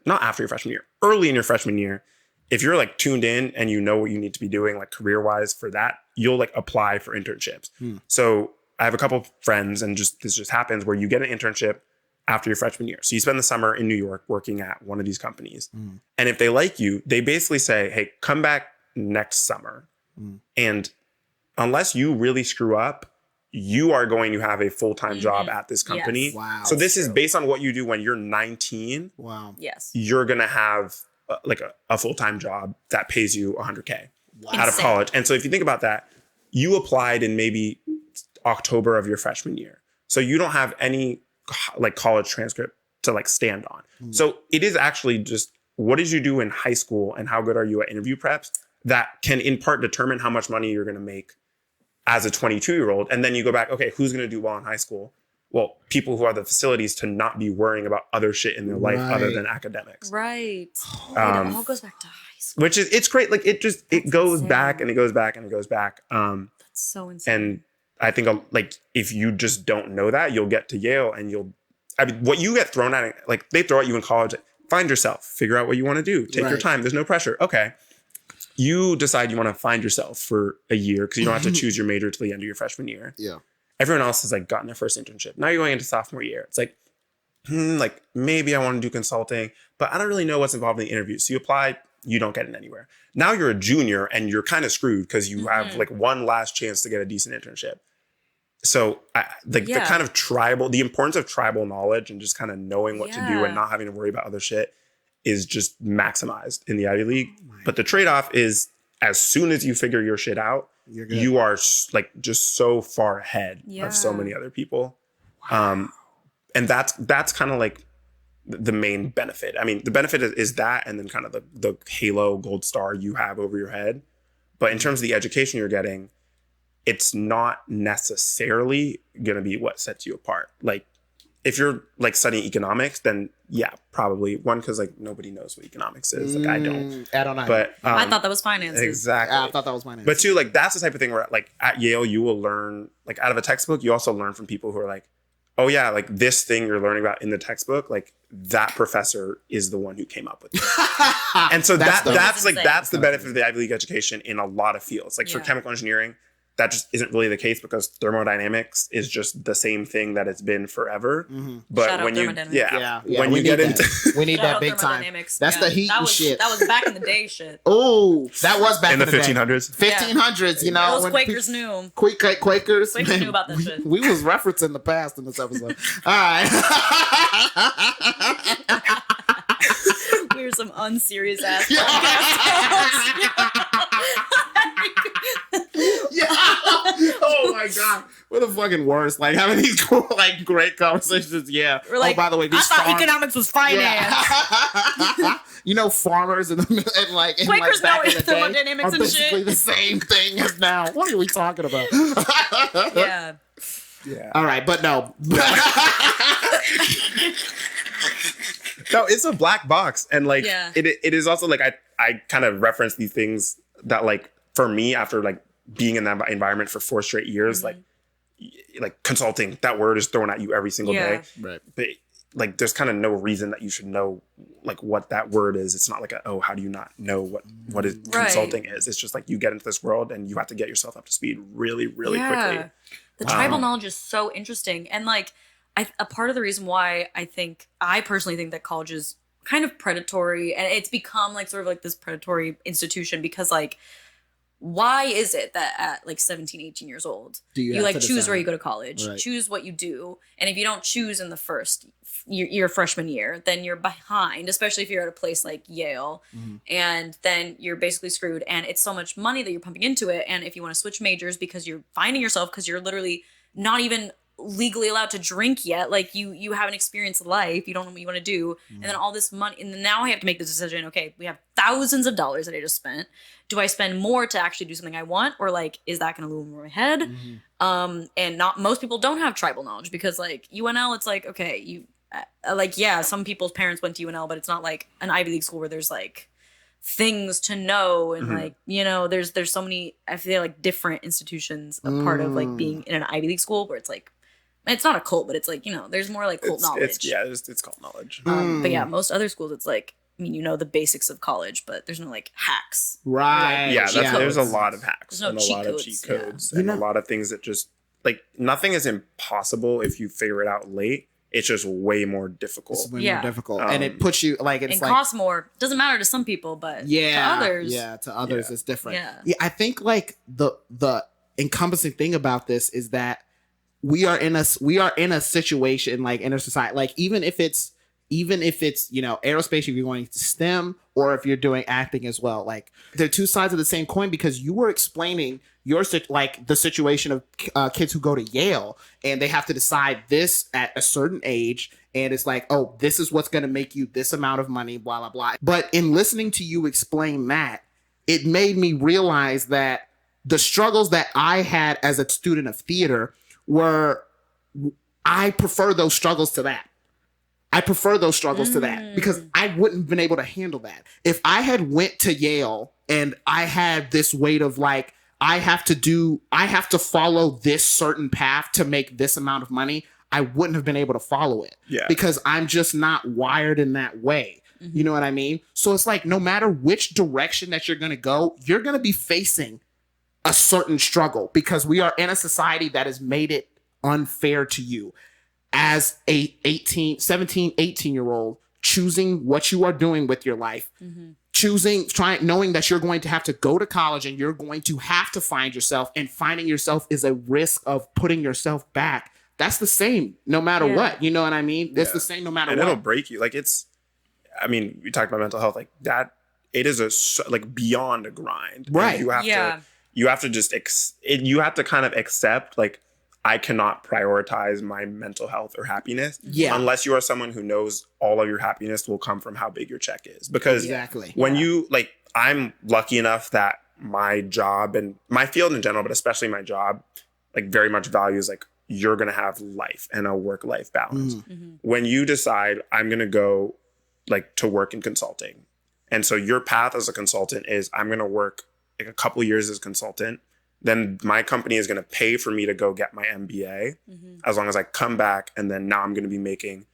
not after your freshman year, early in your freshman year, if you're like tuned in and you know what you need to be doing like career wise for that, you'll like apply for internships. So I have a couple of friends, and this just happens where you get an internship after your freshman year. So you spend the summer in New York working at one of these companies. And if they like you, they basically say, hey, come back next summer. And unless you really screw up, you are going to have a full-time job at this company. Wow. So this is based on what you do when you're 19. Wow. Yes. You're going to have like a full-time job that pays you $100K out of college. And so if you think about that, you applied in maybe October of your freshman year. So you don't have any like college transcript to like stand on. So it is actually just, what did you do in high school and how good are you at interview preps that can in part determine how much money you're going to make as a 22-year-old. And then you go back, okay, who's going to do well in high school? Well, people who have the facilities to not be worrying about other shit in their life other than academics. Right. It all goes back to high school. Which is, it's great. Like it goes back and it goes back and it goes back. That's so insane. And I think like if you just don't know that, you'll get to Yale and what you get thrown at, like they throw at you in college, like, find yourself, figure out what you want to do, take your time. There's no pressure. Okay. You decide you want to find yourself for a year because you don't have to choose your major till the end of your freshman year. Yeah. Everyone else has like gotten their first internship. Now you're going into sophomore year. It's like, like maybe I want to do consulting, but I don't really know what's involved in the interview. So you apply you don't get in anywhere. Now you're a junior and you're kind of screwed because you have like one last chance to get a decent internship. So the kind of the importance of tribal knowledge and just kind of knowing what to do and not having to worry about other shit is just maximized in the Ivy League. But the trade-off is as soon as you figure your shit out, you are like just so far ahead of so many other people. Wow. And that's kind of like the main benefit. I mean, the benefit is that, and then kind of the halo gold star you have over your head. But in terms of the education you're getting, it's not necessarily going to be what sets you apart. Like, if you're like studying economics, then yeah, probably one, because like nobody knows what economics is. Like I don't know. But I thought that was finances. Exactly. I thought that was finances. But too, like that's the type of thing where like at Yale, you will learn like out of a textbook. You also learn from people who are like, oh yeah, like this thing you're learning about in the textbook, like that professor is the one who came up with it. And so that's the benefit of the Ivy League education in a lot of fields. Like for chemical engineering, that just isn't really the case because thermodynamics is just the same thing that it's been forever. Mm-hmm. But when you when you get into we need that big time. That's the heat and shit. That was back in the day shit. Oh, that was back in the 1500s. 1500s, you know. Those Quakers knew. Quakers knew about that shit. We was referencing the past in this episode. All right. We were some unserious ass. Oh my god, we're the fucking worst. Like having these cool, like great conversations. Yeah. We're like, by the way, I thought economics was finance. Yeah. You know, farmers and like Quakers know are thermodynamics and basically shit. the same thing as now. What are we talking about? Yeah. All right, but no. No, it's a black box, and like it is also like I kind of reference these things that like for me after like being in that environment for 4 straight years, like consulting, that word is thrown at you every single day. Right. But like there's kind of no reason that you should know like what that word is. It's not like how do you not know what consulting is? It's just like you get into this world and you have to get yourself up to speed really, really quickly. The tribal knowledge is so interesting. And like a part of the reason why I personally think that college is kind of predatory, and it's become like sort of like this predatory institution because like, why is it that at like 17, 18 years old, you like choose where you go to college, choose what you do. And if you don't choose in the first your freshman year, then you're behind, especially if you're at a place like Yale. Mm-hmm. And then you're basically screwed. And it's so much money that you're pumping into it. And if you want to switch majors because you're finding yourself, because you're literally not even legally allowed to drink yet, like you haven't experienced life, you don't know what you want to do, and then all this money, and then now I have to make the decision, okay, we have thousands of dollars that I just spent, do I spend more to actually do something I want, or like is that going to loom over my head? And not most people don't have tribal knowledge because like UNL, it's like, okay, you some people's parents went to UNL, but it's not like an Ivy League school where there's like things to know and like, you know, there's so many, I feel like different institutions a part of like being in an Ivy League school where it's like, it's not a cult, but it's like, you know, there's more like cult knowledge. It's cult knowledge. But yeah, most other schools, it's like, I mean, you know the basics of college, but there's no like hacks. Right. Like, there's a lot of hacks and a lot of cheat codes and a lot of things that just like nothing is impossible if you figure it out late. It's just way more difficult. It's way more difficult. And it puts you like it's like costs more. Doesn't matter to some people, but to others. Yeah, to others it's different. Yeah. I think like the encompassing thing about this is that we are in a situation like in a society, like even if it's you know aerospace, if you're going to STEM or if you're doing acting as well, like they're two sides of the same coin because you were explaining your like the situation of kids who go to Yale and they have to decide this at a certain age and it's like, oh, this is what's going to make you this amount of money, blah blah blah. But in listening to you explain that, it made me realize that the struggles that I had as a student of theater I prefer those struggles to that. Because I wouldn't have been able to handle that. If I had went to Yale and I had this weight of like, I have to follow this certain path to make this amount of money, I wouldn't have been able to follow it. Yeah. Because I'm just not wired in that way. You know what I mean? So it's like, no matter which direction that you're going to go, you're going to be facing a certain struggle because we are in a society that has made it unfair to you as a 17, 18 year old choosing what you are doing with your life, knowing that you're going to have to go to college and you're going to have to find yourself, and finding yourself is a risk of putting yourself back. That's the same no matter what. You know what I mean? It's the same no matter what. And it'll break you. Like we talked about mental health, like that. It is like beyond a grind. Right. You have to just, you have to kind of accept, like, I cannot prioritize my mental health or happiness unless you are someone who knows all of your happiness will come from how big your check is. Because when you, like, I'm lucky enough that my job and my field in general, but especially my job, like, very much values, like, you're going to have life and a work-life balance. When you decide I'm going to go, like, to work in consulting, and so your path as a consultant is I'm going to work like a couple years as a consultant, then my company is going to pay for me to go get my MBA as long as I come back. And then now I'm going to be making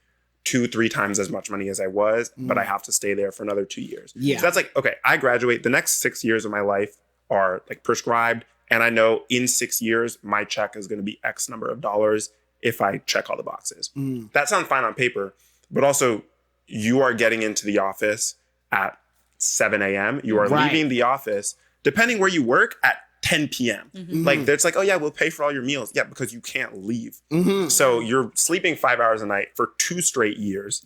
2-3 times as much money as I was, but I have to stay there for another 2 years. So that's like, okay, I graduate. The next 6 years of my life are like prescribed. And I know in 6 years, my check is going to be X number of dollars if I check all the boxes. That sounds fine on paper, but also you are getting into the office at 7 a.m. You are leaving the office, depending where you work, at 10 p.m. Like, it's like, oh yeah, we'll pay for all your meals. Yeah, because you can't leave. So you're sleeping 5 hours a night for 2 straight years.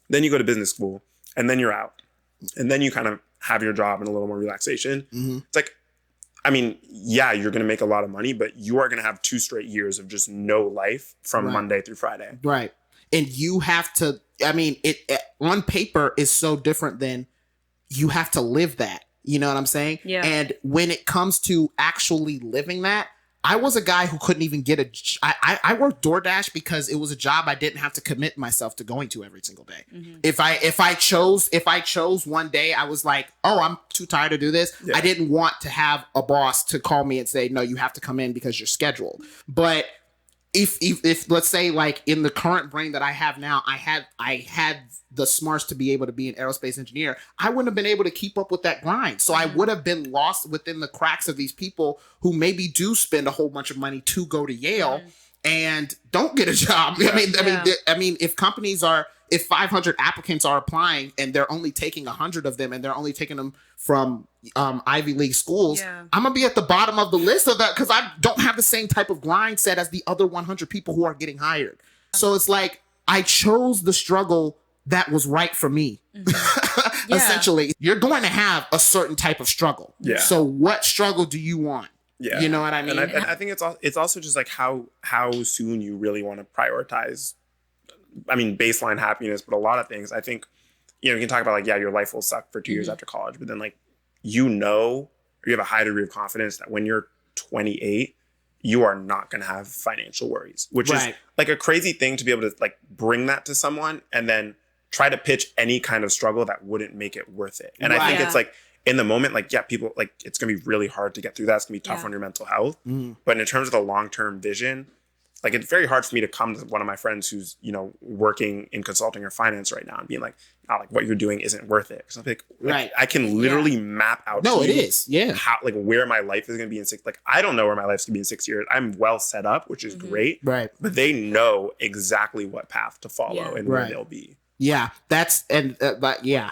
Then you go to business school, and then you're out. And then you kind of have your job and a little more relaxation. It's like, I mean, yeah, you're going to make a lot of money, but you are going to have 2 straight years of just no life from Monday through Friday. Right. And you have to, I mean, it on paper is so different than you have to live that. You know what I'm saying? Yeah. And when it comes to actually living that, I was a guy who couldn't even get I worked DoorDash because it was a job I didn't have to commit myself to going to every single day. If I chose one day, I was like, oh, I'm too tired to do this. I didn't want to have a boss to call me and say, no, you have to come in because you're scheduled. But if let's say, like, in the current brain that I have now, I had the smarts to be able to be an aerospace engineer, I wouldn't have been able to keep up with that grind. So I would have been lost within the cracks of these people who maybe do spend a whole bunch of money to go to Yale and don't get a job. I mean, if 500 applicants are applying and they're only taking 100 of them, and they're only taking them from Ivy League schools, I'm gonna be at the bottom of the list of that because I don't have the same type of grind set as the other 100 people who are getting hired. So it's like, I chose the struggle that was right for me. Essentially, you're going to have a certain type of struggle. So what struggle do you want? You know what I mean? And I think it's also just like how soon you really want to prioritize, I mean, baseline happiness, but a lot of things. I think, you can talk about, like, yeah, your life will suck for 2 years after college, but then, like, you have a high degree of confidence that when you're 28, you are not going to have financial worries, which is like a crazy thing to be able to, like, bring that to someone and then try to pitch any kind of struggle that wouldn't make it worth it. And I think it's like, in the moment, like, yeah, people, like, it's going to be really hard to get through that. It's going to be tough on your mental health. But in terms of the long-term vision, like, it's very hard for me to come to one of my friends who's, working in consulting or finance right now and being like, oh, like, what you're doing isn't worth it. Because I'm like, I can literally map out. No, it is. Yeah. How, like, where my life is going to be in 6. Like, I don't know where my life's going to be in 6 years. I'm well set up, which is great. Right. But they know exactly what path to follow and where they'll be. Yeah. That's, and, but yeah,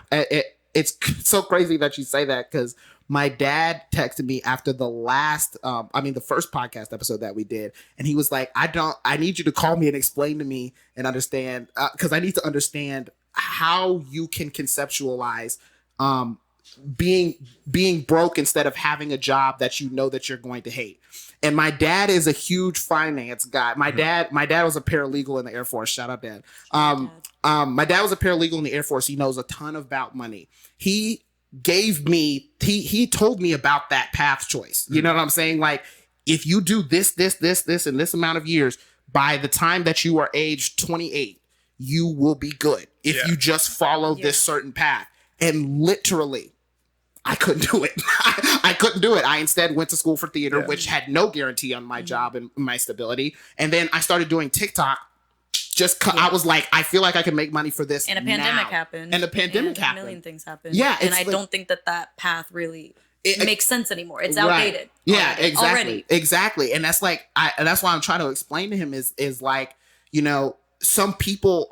it's so crazy that you say that, because my dad texted me after the first podcast episode that we did. And he was like, I need you to call me and explain to me and understand, because I need to understand how you can conceptualize being broke instead of having a job that you know that you're going to hate. And my dad is a huge finance guy. My dad was a paralegal in the Air Force. Shout out, Dad. My dad was a paralegal in the Air Force. He knows a ton about money. He told me about that path choice. You know what I'm saying? Like, if you do this, and this amount of years, by the time that you are age 28, you will be good if you just follow this certain path. And literally, I couldn't do it. I couldn't do it. I instead went to school for theater, which had no guarantee on my job and my stability. And then I started doing TikTok. I was like, I feel like I can make money for this. And a pandemic happened. A million things happened. Yeah. And I don't think that path really makes sense anymore. It's outdated. Yeah, exactly. And that's like, that's why I'm trying to explain to him is like, some people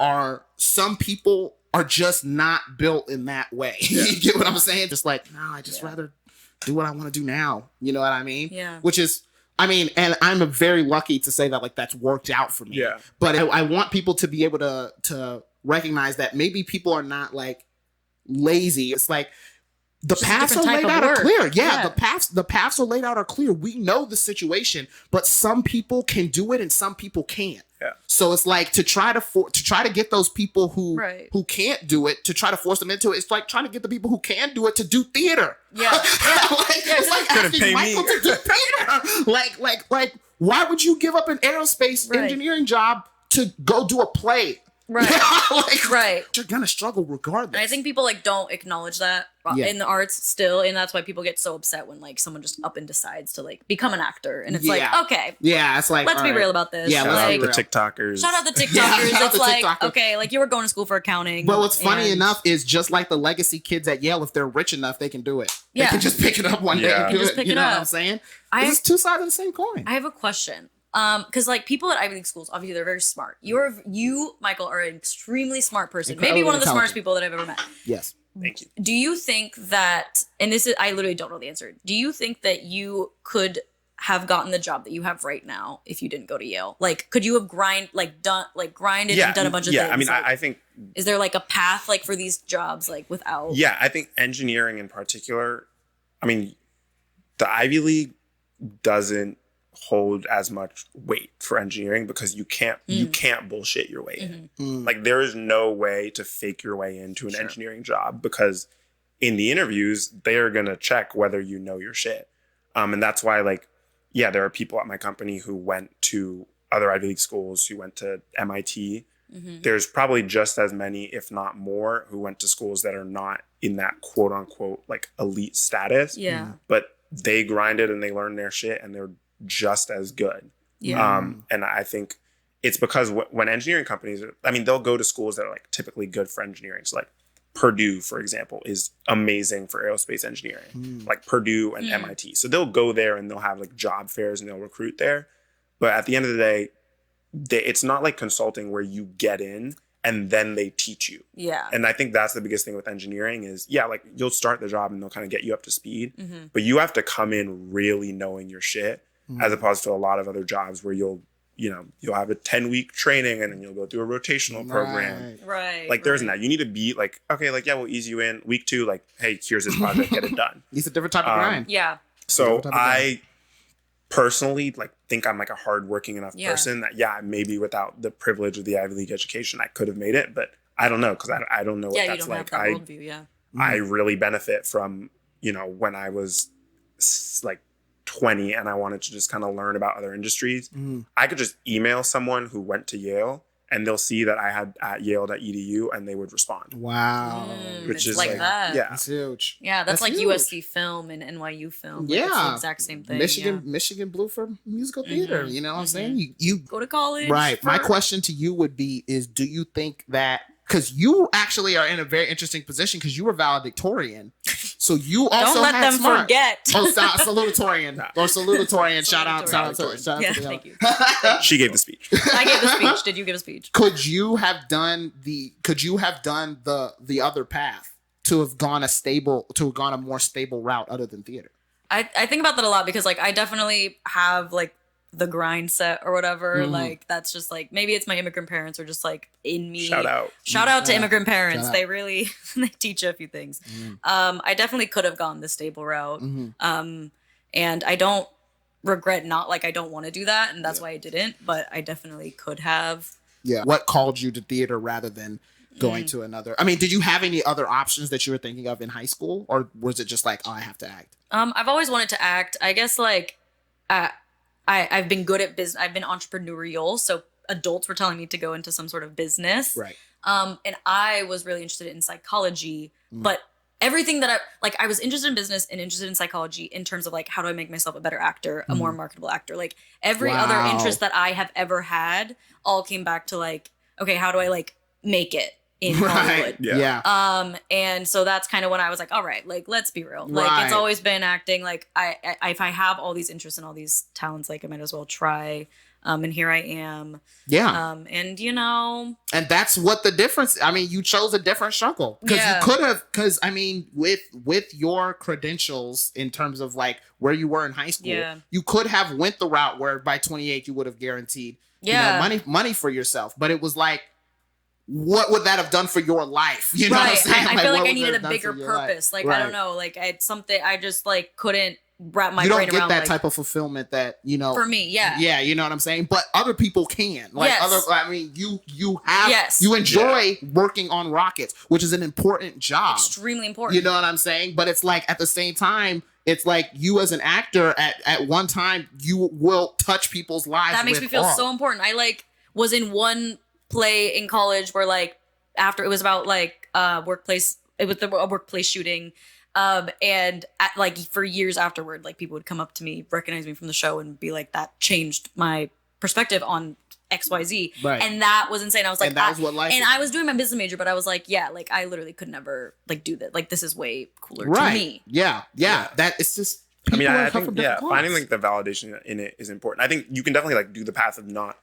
are just not built in that way. You get what I'm saying? Just like, no, I just rather do what I want to do now. You know what I mean? Yeah. Which is, I mean, and I'm very lucky to say that like that's worked out for me. Yeah. But I want people to be able to recognize that maybe people are not like lazy. It's like the paths are laid out are clear. Yeah, the paths are laid out are clear. We know the situation, but some people can do it and some people can't. Yeah. So it's like to try to get those people who can't do it, to try to force them into it. It's like trying to get the people who can do it to do theater. Yeah. It's like asking Michael to do theater. Like, why would you give up an aerospace engineering job to go do a play? Right. You're gonna struggle regardless. And I think people like don't acknowledge that in the arts still, and that's why people get so upset when like someone just up and decides to like become an actor, and it's like, okay, it's like, let's be real about this. Yeah, like, the TikTokers. Shout out the TikTokers. It's like, okay, like you were going to school for accounting. But what's funny enough is just like the legacy kids at Yale, if they're rich enough, they can do it. Yeah. They can just pick it up one day and do it. You know what I'm saying? It's two sides of the same coin. I have a question. Because like people at Ivy League schools, obviously they're very smart. You, Michael, are an extremely smart person. Maybe one of the smartest people that I've ever met. Yes. Thank you. Do you think that, and this is, I literally don't know the answer. Do you think that you could have gotten the job that you have right now if you didn't go to Yale? Like, could you have grinded and done a bunch of things? Yeah, I mean, like, I think. Is there like a path like for these jobs like without? Yeah, I think engineering in particular, I mean, the Ivy League doesn't hold as much weight for engineering because you can't bullshit your way in. Like there is no way to fake your way into an engineering job because in the interviews they're gonna check whether you know your shit. And that's why like there are people at my company who went to other Ivy League schools, who went to MIT. There's probably just as many, if not more, who went to schools that are not in that quote unquote like elite status. Yeah. But they grinded and they learned their shit and they're just as good. And I think it's because when engineering companies they'll go to schools that are like typically good for engineering. So like Purdue, for example, is amazing for aerospace engineering, like Purdue and MIT. So they'll go there and they'll have like job fairs and they'll recruit there. But at the end of the day, it's not like consulting where you get in and then they teach you. Yeah. And I think that's the biggest thing with engineering is, like you'll start the job and they'll kind of get you up to speed, but you have to come in really knowing your shit. As opposed to a lot of other jobs where you'll have a 10-week training and then you'll go through a rotational program. Right. Like there isn't that. You need to be like, okay, like, we'll ease you in. Week 2, like, hey, here's this project, get it done. It's a different type of grind. Yeah. So I personally like think I'm like a hardworking enough person that maybe without the privilege of the Ivy League education, I could have made it, but I don't know because I don't know what that's like. Have that worldview, I really benefit from, when I was like 20 and I wanted to just kind of learn about other industries, I could just email someone who went to Yale and they'll see that I had at yale.edu and they would respond. Wow. Which is like that. Yeah. That's huge. Yeah, that's like huge. USC film and NYU film. Like, it's the exact same thing. Michigan Blue for musical theater. You know what I'm saying? You go to college. Right. My question to you would be is do you think that because you actually are in a very interesting position because you were valedictorian. So you also don't let them forget. Oh, salutatorian or salutatorian. Shout out. Thank you. She gave the speech. I gave the speech. Did you give a speech? Could you have done the other path to have gone a more stable route other than theater? I think about that a lot because like I definitely have like the grind set or whatever. Like that's just like maybe it's my immigrant parents are just like in me. Shout out to immigrant parents. They really they teach you a few things. I definitely could have gone the stable route. And I don't regret not like I don't want to do that and that's why I didn't, but I definitely could have. Yeah. What called you to theater rather than going to another? I mean, did you have any other options that you were thinking of in high school or was it just like, oh, I have to act? I've always wanted to act. I guess like I've been good at business. I've been entrepreneurial. So adults were telling me to go into some sort of business. Right. And I was really interested in psychology, but everything that I was interested in business and interested in psychology in terms of like, how do I make myself a better actor, a more marketable actor? Like every other interest that I have ever had all came back to like, okay, how do I like make it in Hollywood? Yeah. And so that's kind of when I was like, all right, like, let's be real. Like it's always been acting. Like I if I have all these interests and all these talents, like I might as well try. And here I am. Yeah. And you know, and that's what the difference. I mean, you chose a different struggle because you could have. Because I mean, with your credentials in terms of like where you were in high school, you could have went the route where by 28 you would have guaranteed you know, money for yourself. But it was like, what would that have done for your life? You know what I'm saying? I feel like I needed a bigger purpose. Like I don't know. Like it's something I just like couldn't wrap my brain around. You don't get that type of fulfillment that, you know, for me, yeah, you know what I'm saying. But other people can, like I mean, you have, you enjoy working on rockets, which is an important job, extremely important. You know what I'm saying? But it's like at the same time, it's like you as an actor at one time you will touch people's lives. That makes me feel so important. I like was in one play in college where like after it was about like workplace. It was a workplace shooting. And like for years afterward, like people would come up to me, recognize me from the show and be like, that changed my perspective on XYZ. Right. And that was insane. I was like, and that was what life is. I was doing my business major, but I was like, yeah, like I literally could never like do that. Like this is way cooler to me. Yeah. That it's just, I mean, I think, finding like the validation in it is important. I think you can definitely like do the path of not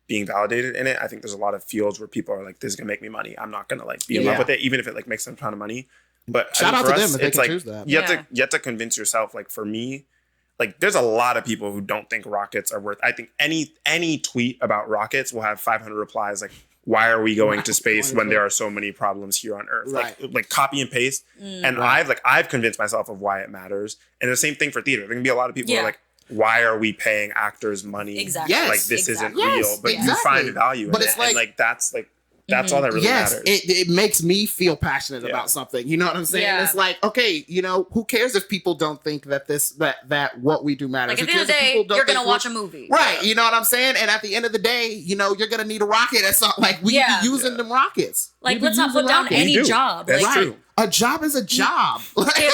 being validated in it. I think there's a lot of fields where people are like, this is gonna make me money. I'm not gonna like be in love with it, even if it like makes them a ton of money. But shout out to them if they it's can like choose that. You have to convince yourself. Like for me, like there's a lot of people who don't think rockets are worth. I think any tweet about rockets will have 500 replies. Like, why are we going to space when there are so many problems here on Earth? Like copy and paste. And I've convinced myself of why it matters. And the same thing for theater. There can be a lot of people who are like, why are we paying actors money? Exactly. Like this isn't real. But you find value in it. And like that's all that really matters. It makes me feel passionate about something. You know what I'm saying? Yeah. It's like, okay, you know, who cares if people don't think that that what we do matters? Like at the end of the day, you're gonna watch a movie, right? You know what I'm saying? And at the end of the day, you know, you're gonna need a rocket. That's not like we be using them rockets. Like let's not put down any job. That's like, true. A job is a job.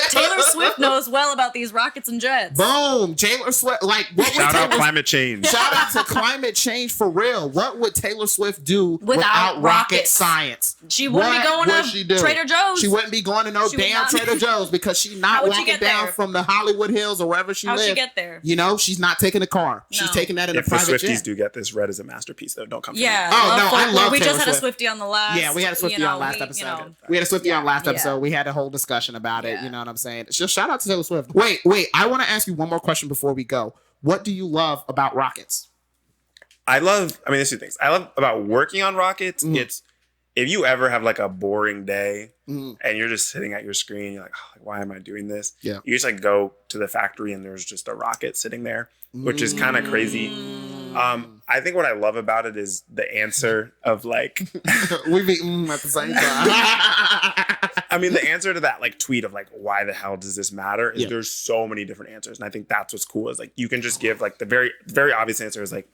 Taylor Swift knows well about these rockets and jets. Boom. Taylor Swift. Like, shout out climate change. Shout out to climate change for real. What would Taylor Swift do without rocket science? She wouldn't be going to Trader Joe's. She wouldn't be going to no damn Trader Joe's because she's not walking down from the Hollywood Hills or wherever she lives. How'd she get there? You know, she's not taking a car. No. She's taking that in a private jet. If the Swifties do get this, Red is a masterpiece, though. Don't come for me. Yeah. Oh, no, I love We Taylor just had a Swift. Swiftie on the last. Yeah, we had a Swiftie on last episode. We had a Swiftie on last episode. We had a whole discussion about it. You know what I'm saying? Just shout out to Taylor Swift. Wait. I want to ask you one more question before we go. What do you love about rockets? There's two things. I love about working on rockets. It's if you ever have like a boring day and you're just sitting at your screen, you're like, oh, why am I doing this? Yeah. You just like go to the factory and there's just a rocket sitting there, which is kind of crazy. I think what I love about it is the answer of like we be at the same time. I mean, the answer to that like tweet of like, why the hell does this matter? Is there's so many different answers. And I think that's what's cool is like, you can just give like the very, very obvious answer is like,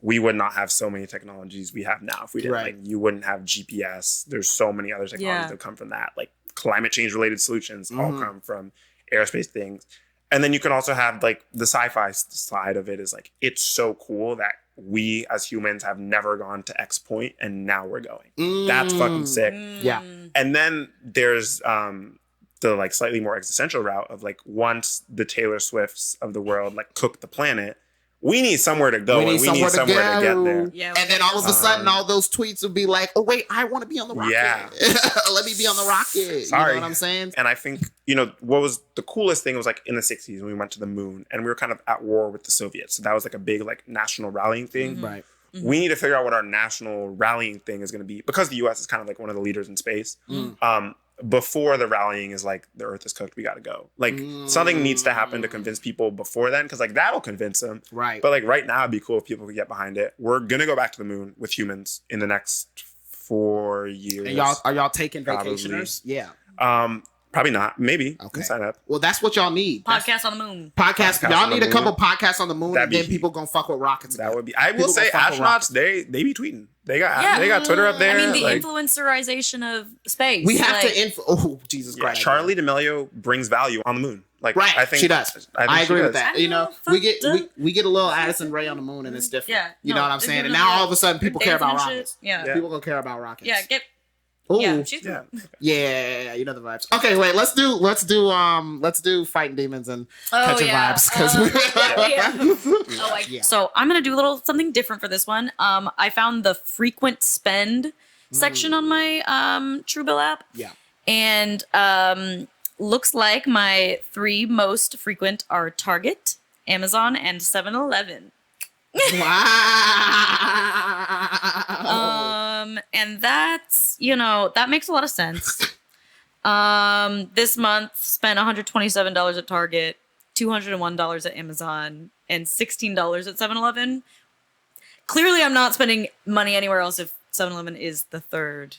we would not have so many technologies we have now if we didn't. Like, you wouldn't have GPS. There's so many other technologies that come from that. Like climate change related solutions all come from aerospace things. And then you can also have like the sci-fi side of it is like, it's so cool that we as humans have never gone to X point and now we're going. That's fucking sick. Yeah. And then there's the like slightly more existential route of like, once the Taylor Swifts of the world like cook the planet, we need somewhere to go and we need somewhere to get there. Yeah, and then all of a sudden, all those tweets would be like, oh, wait, I want to be on the rocket. Yeah. Let me be on the rocket. Sorry. You know what I'm saying? And I think, you know, what was the coolest thing was like in the 60s when we went to the moon and we were kind of at war with the Soviets. So that was like a big like national rallying thing. Right. We need to figure out what our national rallying thing is going to be because the U.S. is kind of like one of the leaders in space. Before the rallying is like, the earth is cooked, we got to go. Like something needs to happen to convince people before then because like that'll convince them. Right. But like right now it'd be cool if people could get behind it. We're going to go back to the moon with humans in the next 4 years. And are y'all taking vacationers? Yeah. Probably not. Maybe. Okay. Sign up. Well, that's what y'all need. Podcast on the moon. Podcast y'all need a couple podcasts on the moon, and then people gonna fuck with rockets. That would be. I will say, astronauts they be tweeting. They got Twitter up there. I mean, the influencerization of space. We have to. Oh, Jesus Christ! Charlie D'Amelio brings value on the moon. Like, right, I think she does. I agree with that. You know, we get up. we get a little Addison Rae on the moon, and it's different. Yeah, you know what I'm saying. And now all of a sudden, people care about rockets. Yeah, people gonna care about rockets. Yeah, Ooh. Yeah, she's Yeah, you know the vibes. Okay, wait, let's do fighting demons and catching vibes because So I'm gonna do a little something different for this one. I found the frequent spend section on my Truebill app. Yeah. And looks like my 3 most frequent are Target, Amazon, and 7-Eleven. Wow. And that's, that makes a lot of sense. This month spent $127 at Target, $201 at Amazon, and $16 at 7-Eleven. Clearly, I'm not spending money anywhere else if 7-Eleven is the third.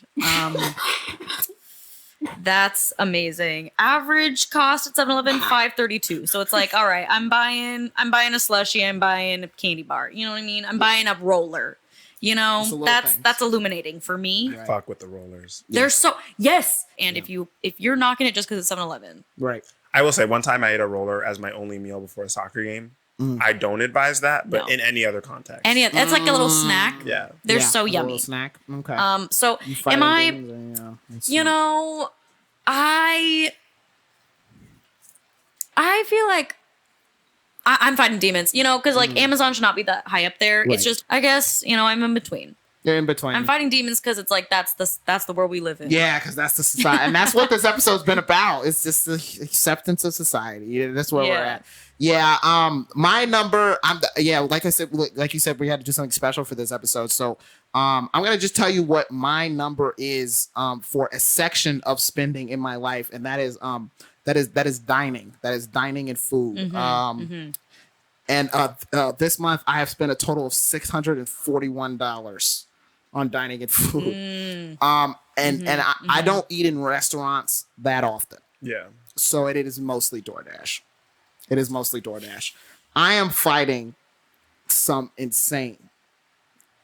That's amazing. Average cost at 7-Eleven, $5.32. So it's like, all right, I'm buying a slushie, I'm buying a candy bar. You know what I mean? I'm buying a roller. That's illuminating for me. Right. Fuck with the rollers. They're so yes. And if you're knocking it just because it's 7-Eleven. Right. I will say one time I ate a roller as my only meal before a soccer game. I don't advise that, but in any other context. It's like a little snack. Yeah. They're so yummy. A little snack. Okay. So am I I feel like I'm fighting demons, because like Amazon should not be that high up there. Right. It's just, I guess, I'm in between. You're in between. I'm fighting demons because it's like that's the world we live in. Yeah, because that's the society, and that's what this episode's been about. It's just the acceptance of society. Yeah, that's where we're at. Yeah. My number. Like I said, like you said, we had to do something special for this episode. So, I'm gonna just tell you what my number is. For a section of spending in my life, and that is dining. That is dining and food. And this month I have spent a total of $641 on dining and food. I don't eat in restaurants that often. Yeah. So it is mostly DoorDash. I am fighting some insane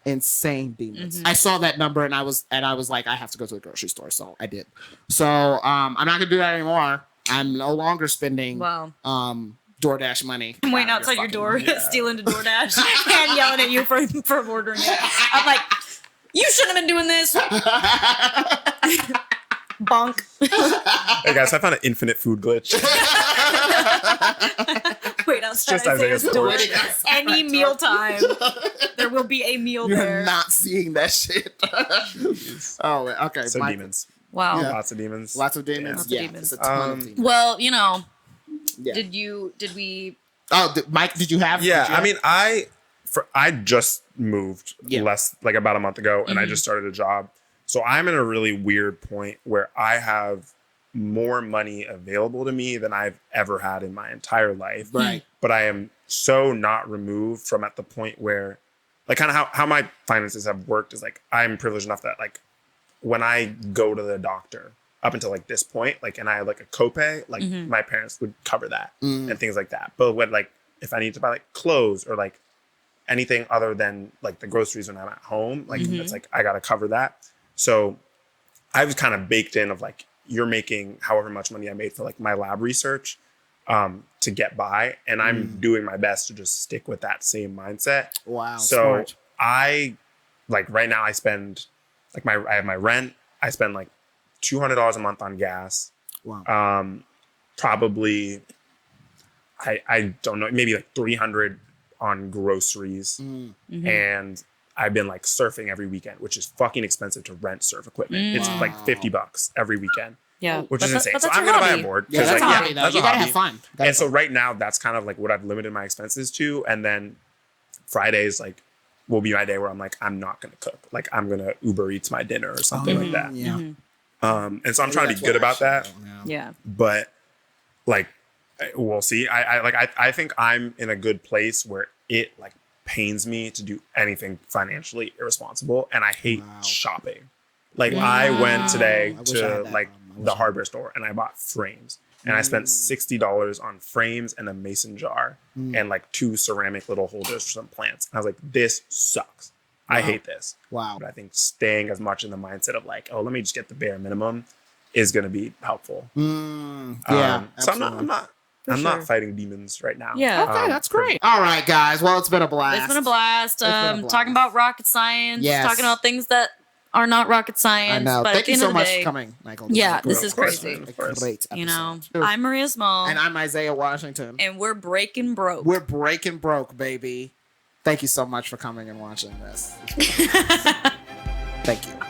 demons. I saw that number and I was like, I have to go to the grocery store. So I did. So I'm not gonna do that anymore. I'm no longer spending DoorDash money. I'm waiting outside your door, stealing to DoorDash and yelling at you for ordering it. I'm like, you shouldn't have been doing this. Bonk. Hey guys, I found an infinite food glitch. Wait outside Isaiah's door. Any mealtime, there will be a meal there. You're not seeing that shit. Oh, okay. So demons. Wow. Yeah. Lots of demons. Lots of demons. Yeah. It's a ton of demons. Well, Yeah. Did we? Oh, Mike, did you have? Yeah, I mean, I just moved about a month ago, and I just started a job. So I'm in a really weird point where I have more money available to me than I've ever had in my entire life. Right. But I am so not removed from at the point where, like, kind of how my finances have worked is like I'm privileged enough that like when I go to the doctor up until like this point, like, and I had like a copay, like my parents would cover that and things like that. But when like if I need to buy like clothes or like anything other than like the groceries when I'm at home, like it's like I gotta cover that. So I was kind of baked in of like you're making however much money I made for like my lab research to get by, and I'm doing my best to just stick with that same mindset. Wow. So smart. I like right now I spend like I have my rent. I spend like $200 a month on gas. Wow. Probably I don't know, maybe like 300 on groceries. And I've been like surfing every weekend, which is fucking expensive to rent surf equipment. It's like $50 every weekend. Yeah. Which is insane. But So that's I'm your going to buy hobby. a board. Yeah, that's like, a hobby, though. that's You a gotta hobby. have fun. And so right now that's kind of like what I've limited my expenses to. And then Fridays like will be my day where I'm like, I'm not going to cook. Like I'm going to Uber Eats my dinner or something like that. Yeah. And so I'm trying to be good about that. Yeah. But like we'll see. I think I'm in a good place where it like pains me to do anything financially irresponsible, and I hate shopping. Like I went today to like the hardware store and I bought frames, and I spent $60 on frames and a mason jar and like 2 ceramic little holders for some plants. And I was like, this sucks. I hate this. Wow. But I think staying as much in the mindset of like, oh, let me just get the bare minimum is going to be helpful. Yeah. So I'm not fighting demons right now. Yeah. Okay, that's great. All right, guys. Well, it's been a blast. It's been a blast. Talking about rocket science. Yes. Talking about things that are not rocket science. I know. But Thank at the you end so of the much day, for coming, Michael. This is course, crazy. man, of course. Great episode. You know, I'm Maria Smal. And I'm Isaiah Washington. And we're breaking broke. We're breaking broke, baby. Thank you so much for coming and watching this. Thank you.